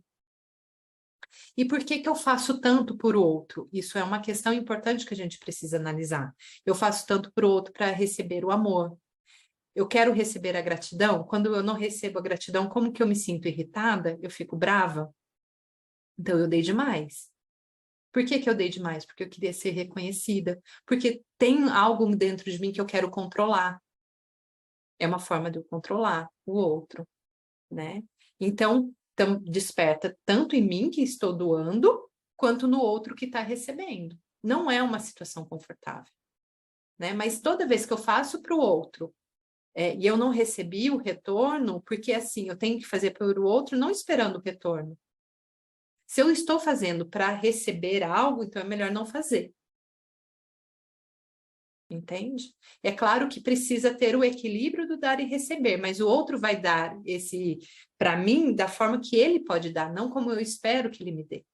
E por que eu faço tanto por outro? Isso é uma questão importante que a gente precisa analisar. Eu faço tanto por outro para receber o amor. Eu quero receber a gratidão. Quando eu não recebo a gratidão, como que eu me sinto irritada? Eu fico brava? Então, eu dei demais. Por que eu dei demais? Porque eu queria ser reconhecida. Porque tem algo dentro de mim que eu quero controlar. É uma forma de eu controlar o outro, né? Então desperta tanto em mim que estou doando, quanto no outro que está recebendo. Não é uma situação confortável, né? Mas toda vez que eu faço para o outro e eu não recebi o retorno, porque assim, eu tenho que fazer para o outro não esperando o retorno. Se eu estou fazendo para receber algo, então é melhor não fazer. Entende? É claro que precisa ter o equilíbrio do dar e receber, mas o outro vai dar esse, para mim, da forma que ele pode dar, não como eu espero que ele me dê.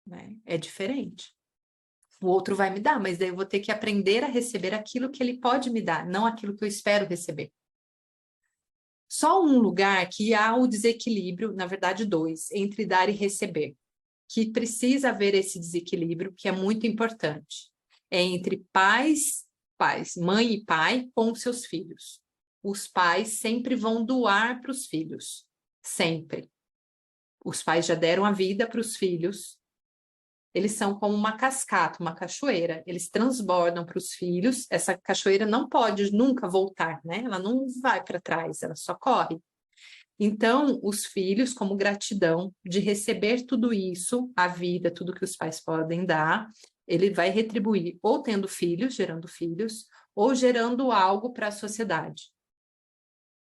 Né? É diferente. O outro vai me dar, mas daí eu vou ter que aprender a receber aquilo que ele pode me dar, não aquilo que eu espero receber. Só um lugar que há o desequilíbrio, na verdade dois, entre dar e receber, que precisa haver esse desequilíbrio, que é muito importante. É entre pais, mãe e pai, com seus filhos. Os pais sempre vão doar para os filhos, sempre. Os pais já deram a vida para os filhos. Eles são como uma cascata, uma cachoeira. Eles transbordam para os filhos. Essa cachoeira não pode nunca voltar, né? Ela não vai para trás, ela só corre. Então, os filhos, como gratidão de receber tudo isso, a vida, tudo que os pais podem dar, ele vai retribuir ou tendo filhos, gerando filhos, ou gerando algo para a sociedade,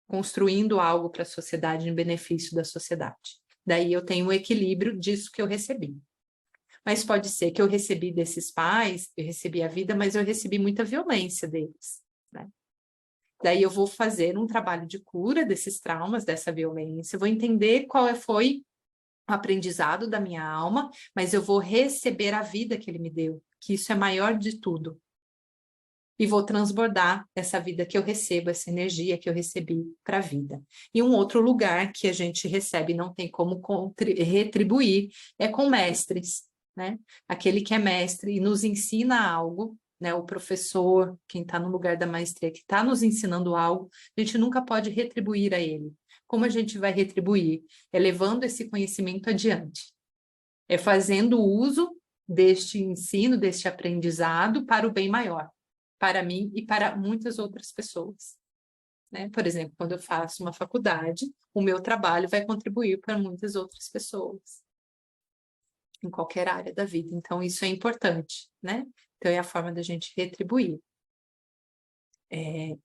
construindo algo para a sociedade em benefício da sociedade. Daí eu tenho o equilíbrio disso que eu recebi. Mas pode ser que eu recebi desses pais, eu recebi a vida, mas eu recebi muita violência deles, né? Daí eu vou fazer um trabalho de cura desses traumas, dessa violência, vou entender qual foi o aprendizado da minha alma, mas eu vou receber a vida que ele me deu, que isso é maior de tudo. E vou transbordar essa vida que eu recebo, essa energia que eu recebi para a vida. E um outro lugar que a gente recebe, não tem como retribuir, é com mestres, né? Aquele que é mestre e nos ensina algo, né? O professor, quem está no lugar da maestria, que está nos ensinando algo, a gente nunca pode retribuir a ele. Como a gente vai retribuir? É levando esse conhecimento adiante. É fazendo uso deste ensino, deste aprendizado para o bem maior, para mim e para muitas outras pessoas, né? Por exemplo, quando eu faço uma faculdade, o meu trabalho vai contribuir para muitas outras pessoas, em qualquer área da vida. Então, isso é importante, né? Então, é a forma da gente retribuir.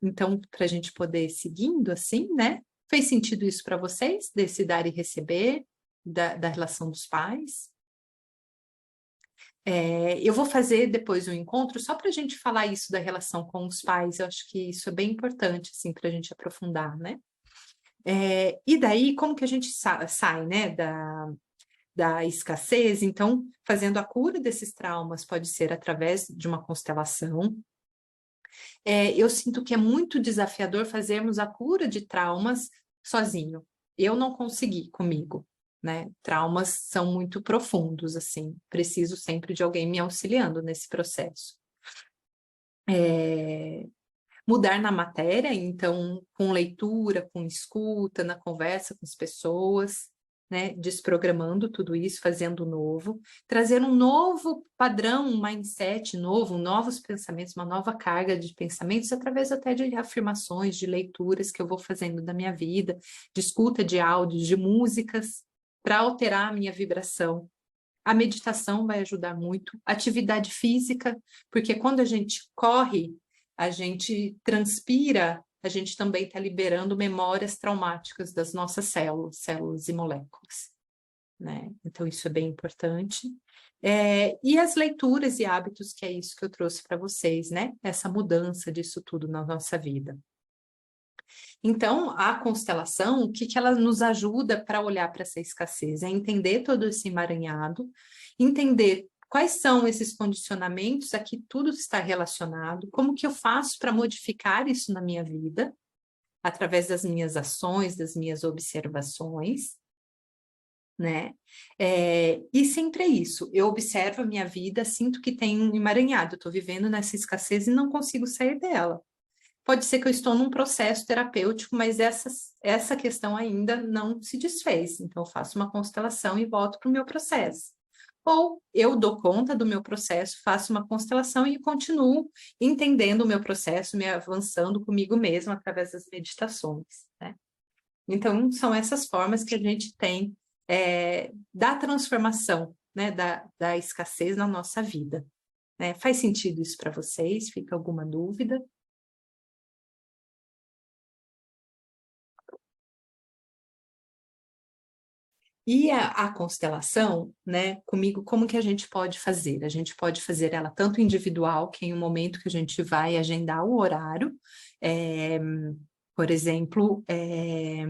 Então, para a gente poder ir seguindo assim, né? Fez sentido isso para vocês? Desse dar e receber, da relação dos pais? Eu vou fazer depois um encontro só para a gente falar isso da relação com os pais. Eu acho que isso é bem importante, assim, para a gente aprofundar, né? E daí, como que a gente sai, né, da escassez? Então, fazendo a cura desses traumas pode ser através de uma constelação. Eu sinto que é muito desafiador fazermos a cura de traumas sozinho. Eu não consegui comigo, né? Traumas são muito profundos, assim. Preciso sempre de alguém me auxiliando nesse processo. Mudar na matéria, então, com leitura, com escuta, na conversa com as pessoas, né? Desprogramando tudo isso, fazendo novo, trazer um novo padrão, um mindset novo, novos pensamentos, uma nova carga de pensamentos, através até de afirmações, de leituras que eu vou fazendo da minha vida, de escuta de áudios, de músicas, para alterar a minha vibração. A meditação vai ajudar muito, atividade física, porque quando a gente corre, a gente transpira, a gente também está liberando memórias traumáticas das nossas células e moléculas, né? Então, isso é bem importante. E as leituras e hábitos, que é isso que eu trouxe para vocês, né? Essa mudança disso tudo na nossa vida. Então, a constelação, o que ela nos ajuda para olhar para essa escassez? É entender todo esse emaranhado, entender quais são esses condicionamentos, aqui tudo está relacionado, como que eu faço para modificar isso na minha vida, através das minhas ações, das minhas observações, né? E sempre é isso, eu observo a minha vida, sinto que tem um emaranhado, estou vivendo nessa escassez e não consigo sair dela. Pode ser que eu estou num processo terapêutico, mas essa questão ainda não se desfez. Então, eu faço uma constelação e volto para o meu processo. Ou eu dou conta do meu processo, faço uma constelação e continuo entendendo o meu processo, me avançando comigo mesma através das meditações, né? Então, são essas formas que a gente tem da transformação, né, da escassez na nossa vida, né? Faz sentido isso para vocês? Fica alguma dúvida? E a constelação, né, comigo, como que a gente pode fazer? A gente pode fazer ela tanto individual, que é em um momento que a gente vai agendar o horário, por exemplo, é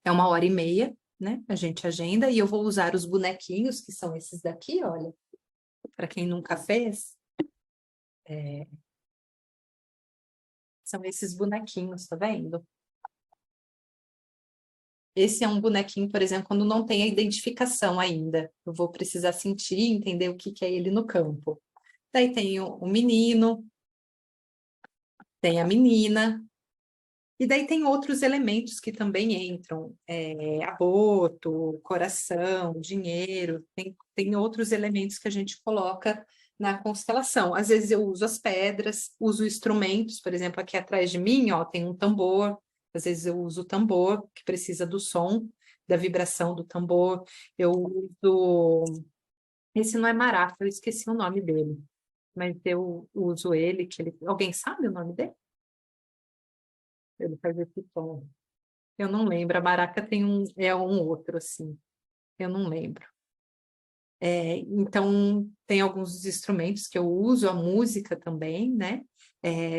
1h30, né, a gente agenda, e eu vou usar os bonequinhos, que são esses daqui, olha, para quem nunca fez, são esses bonequinhos, tá vendo? Esse é um bonequinho, por exemplo, quando não tem a identificação ainda. Eu vou precisar sentir, entender o que é ele no campo. Daí tem o menino, tem a menina, E daí tem outros elementos que também entram, aborto, coração, dinheiro, tem outros elementos que a gente coloca na constelação. Às vezes eu uso as pedras, uso instrumentos, por exemplo, aqui atrás de mim, ó, tem um tambor, às vezes eu uso o tambor, que precisa do som, da vibração do tambor, eu uso... Esse não é maraca, eu esqueci o nome dele, mas eu uso ele, Alguém sabe o nome dele? Ele faz esse som. Eu não lembro, a maraca é um outro, assim, eu não lembro. Então, tem alguns instrumentos que eu uso, a música também, né?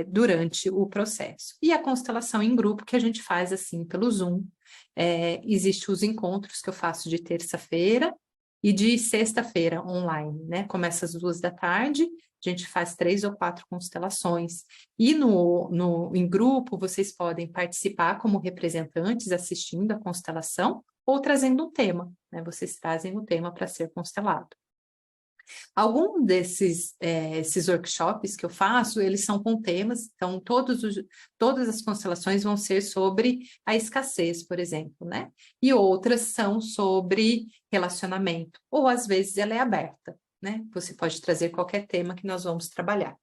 Durante o processo. E a constelação em grupo que a gente faz assim pelo Zoom. Existem os encontros que eu faço de terça-feira e de sexta-feira online, né? Começa às 2 da tarde, a gente faz 3 ou 4 constelações. E em grupo, vocês podem participar como representantes assistindo a constelação ou trazendo um tema, né? Vocês trazem o tema para ser constelado. Algum esses workshops que eu faço, eles são com temas, então todas as constelações vão ser sobre a escassez, por exemplo, né? E outras são sobre relacionamento, ou às vezes ela é aberta, né? Você pode trazer qualquer tema que nós vamos trabalhar.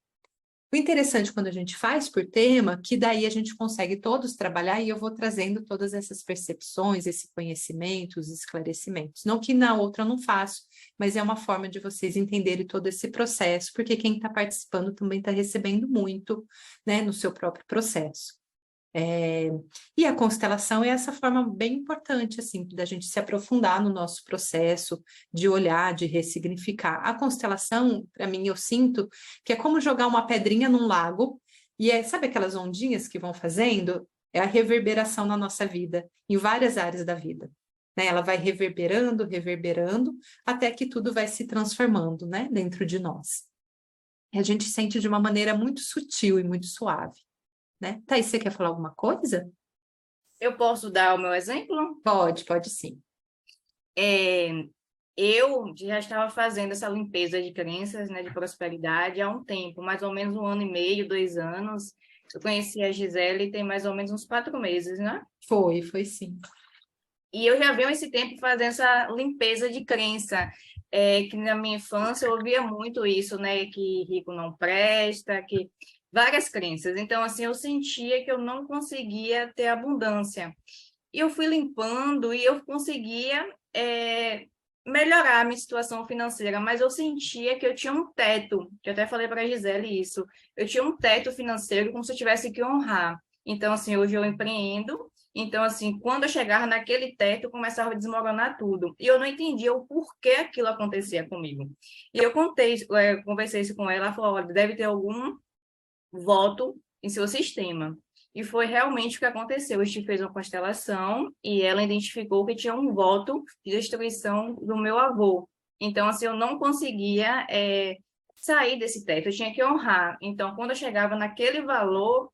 O interessante quando a gente faz por tema, que daí a gente consegue todos trabalhar e eu vou trazendo todas essas percepções, esse conhecimento, os esclarecimentos. Não que na outra eu não faço, mas é uma forma de vocês entenderem todo esse processo, porque quem está participando também está recebendo muito, né, no seu próprio processo. E a constelação é essa forma bem importante, assim, da gente se aprofundar no nosso processo, de olhar, de ressignificar. A constelação, para mim, eu sinto que é como jogar uma pedrinha num lago, e sabe aquelas ondinhas que vão fazendo? É a reverberação na nossa vida, em várias áreas da vida. Né? Ela vai reverberando, reverberando, até que tudo vai se transformando, né, dentro de nós. E a gente sente de uma maneira muito sutil e muito suave. Né? Thaís, você quer falar alguma coisa?
Eu posso dar o meu exemplo?
Pode sim.
Eu já estava fazendo essa limpeza de crenças, né, de prosperidade há um tempo, mais ou menos 1 ano e meio, 2 anos. Eu conheci a Gisele tem mais ou menos uns 4 meses, né?
Foi sim.
E eu já venho esse tempo fazendo essa limpeza de crença, que na minha infância eu ouvia muito isso, né, que rico não presta, que várias crenças. Então, assim, eu sentia que eu não conseguia ter abundância. E eu fui limpando e eu conseguia melhorar a minha situação financeira, mas eu sentia que eu tinha um teto, que eu até falei para a Gisele isso, eu tinha um teto financeiro como se eu tivesse que honrar. Então, assim, hoje eu empreendo, então, assim, quando eu chegava naquele teto, eu começava a desmoronar tudo. E eu não entendia o porquê aquilo acontecia comigo. E eu conversei isso com ela, ela falou, olha, deve ter algum voto em seu sistema. E foi realmente o que aconteceu. A gente fez uma constelação e ela identificou que tinha um voto de destruição do meu avô. Então, assim, eu não conseguia sair desse teto, eu tinha que honrar. Então, quando eu chegava naquele valor,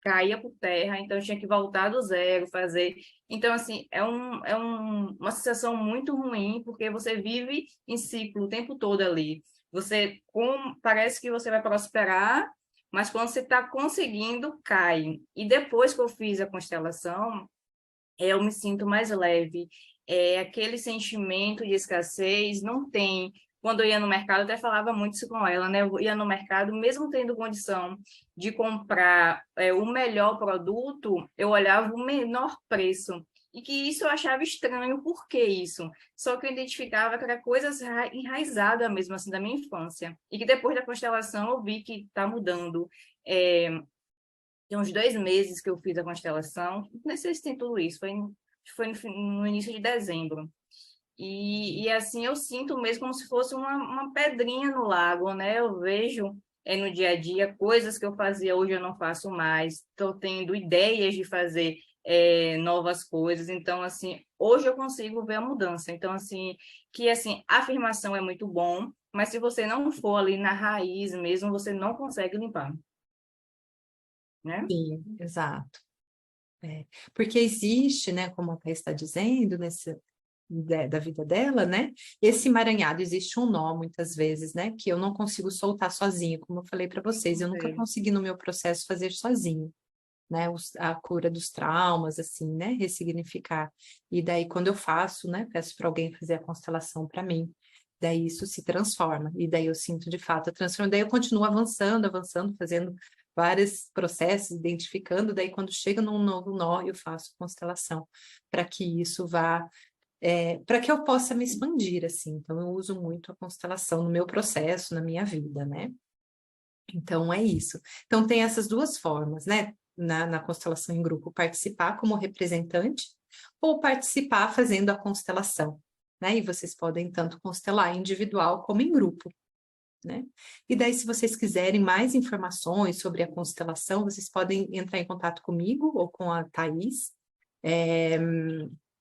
caía por terra, então eu tinha que voltar do zero, fazer... Então, assim, uma sensação muito ruim, porque você vive em ciclo o tempo todo ali. Parece que você vai prosperar, mas quando você está conseguindo, cai. E depois que eu fiz a constelação, eu me sinto mais leve. Aquele sentimento de escassez não tem. Quando eu ia no mercado, eu até falava muito isso com ela, né? Eu ia no mercado, mesmo tendo condição de comprar o melhor produto, eu olhava o menor preço. E que isso eu achava estranho, por que isso? Só que eu identificava que era coisas enraizadas mesmo, assim, da minha infância. E que depois da constelação eu vi que está mudando. Tem uns 2 meses que eu fiz a constelação, não sei se tem tudo isso, foi no início de dezembro. E assim, eu sinto mesmo como se fosse uma pedrinha no lago, né? Eu vejo no dia a dia coisas que eu fazia, hoje eu não faço mais, estou tendo ideias de fazer novas coisas, então, assim, hoje eu consigo ver a mudança. Então, assim, a afirmação é muito bom, mas se você não for ali na raiz mesmo, você não consegue limpar. Né?
Sim, exato. Porque existe, né, como a Thaís está dizendo, da vida dela, né, esse emaranhado, existe um nó muitas vezes, né, que eu não consigo soltar sozinha, como eu falei para vocês, eu nunca consegui no meu processo fazer sozinho. né, a cura dos traumas, assim, né, ressignificar. E daí, quando eu faço, né, peço para alguém fazer a constelação para mim, daí isso se transforma, e daí eu sinto de fato a transformação, daí eu continuo avançando, fazendo vários processos, identificando, daí quando chega num novo nó, eu faço constelação, para que isso vá, para que eu possa me expandir, assim. Então eu uso muito a constelação no meu processo, na minha vida, né? Então é isso. Então tem essas duas formas, né? Na constelação em grupo, participar como representante, ou participar fazendo a constelação, né? E vocês podem tanto constelar individual como em grupo, né? E daí, se vocês quiserem mais informações sobre a constelação, vocês podem entrar em contato comigo ou com a Thaís.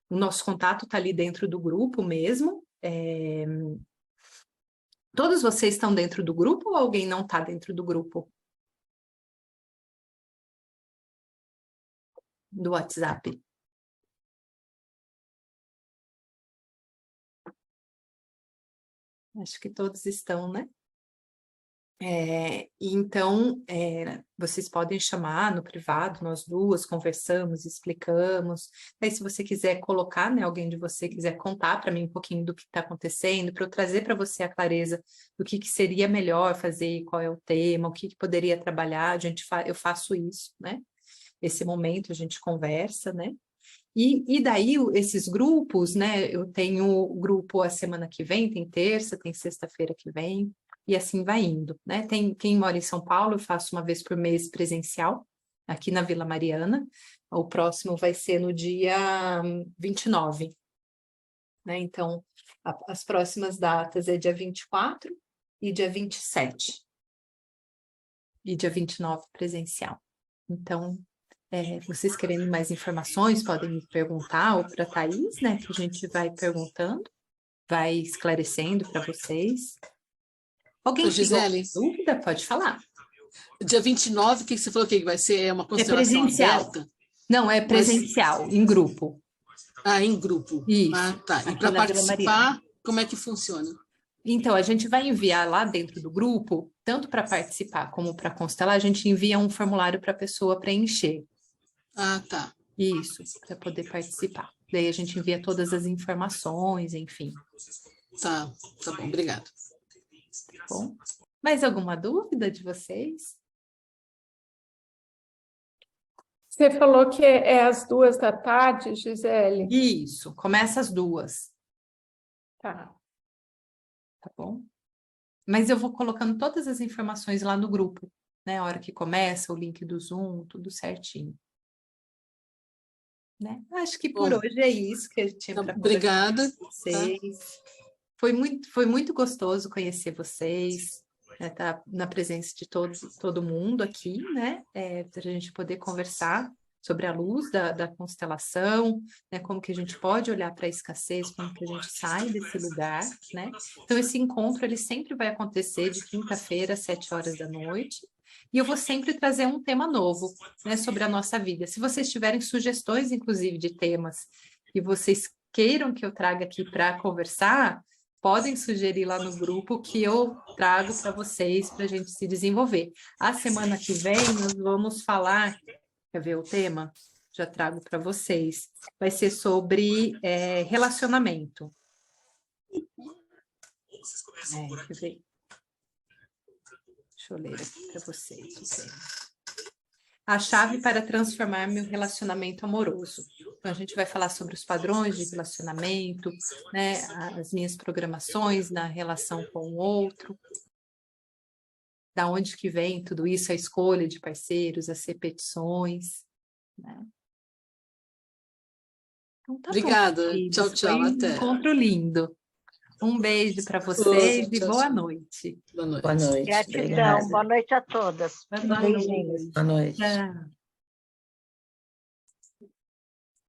O nosso contato está ali dentro do grupo mesmo. Todos vocês estão dentro do grupo ou alguém não está dentro do grupo? Do WhatsApp? Acho que todos estão, né? Então, vocês podem chamar no privado, nós duas conversamos, explicamos. Aí, se você quiser colocar, né, alguém de você quiser contar para mim um pouquinho do que está acontecendo, para eu trazer para você a clareza do que seria melhor fazer, qual é o tema, o que poderia trabalhar, eu faço isso, né? Esse momento a gente conversa, né? E daí, esses grupos, né? Eu tenho grupo a semana que vem, tem terça, tem sexta-feira que vem, e assim vai indo, né? Quem mora em São Paulo, eu faço uma vez por mês presencial, aqui na Vila Mariana. O próximo vai ser no dia 29, né? Então, as próximas datas é dia 24 e dia 27. E dia 29 presencial. Então, vocês querendo mais informações, podem me perguntar, ou para a Thaís, né? Que a gente vai perguntando, vai esclarecendo para vocês. Alguém tem dúvida? Pode falar.
Dia 29, o que você falou que vai ser? É uma constelação aberta?
Não, é presencial, em grupo.
Ah, em grupo.
Isso.
Ah, tá. E para participar, como é que funciona?
Então, a gente vai enviar lá dentro do grupo, tanto para participar como para constelar, a gente envia um formulário para a pessoa preencher.
Ah, tá.
Isso, para poder participar. Daí a gente envia todas as informações, enfim.
Tá bom, obrigado.
Bom, mais alguma dúvida de vocês?
Você falou que é às 14h, Gisele?
Isso, começa às 2h.
Tá.
Tá bom? Mas eu vou colocando todas as informações lá no grupo, né? A hora que começa, o link do Zoom, tudo certinho. Né? Acho que por hoje é isso que a gente tinha para conversar com vocês. Foi muito gostoso conhecer vocês, né? Tá na presença de todo mundo aqui, né? Para a gente poder conversar sobre a luz da constelação, né? Como que a gente pode olhar para a escassez, como que a gente sai desse lugar, né? Então, esse encontro, ele sempre vai acontecer de quinta-feira, às 19h, e eu vou sempre trazer um tema novo, né? Sobre a nossa vida. Se vocês tiverem sugestões, inclusive, de temas que vocês queiram que eu traga aqui para conversar, podem sugerir lá no grupo que eu trago para vocês, para a gente se desenvolver. A semana que vem, nós vamos falar... Quer ver o tema? Já trago para vocês. Vai ser sobre relacionamento. Quer ver? Deixa eu ler aqui para vocês o tema. A chave para transformar meu relacionamento amoroso. Então, a gente vai falar sobre os padrões de relacionamento, né? As minhas programações na relação com o outro. Da onde que vem tudo isso, a escolha de parceiros, as repetições, né? Então, tá
Obrigada.
bom,
tchau, tchau.
Foi
até.
Um encontro lindo. Um beijo para vocês e boa noite.
Boa noite.
Boa noite.
Gratidão.
Obrigada.
Boa noite a todas.
Boa noite.
Boa noite.
Tchau.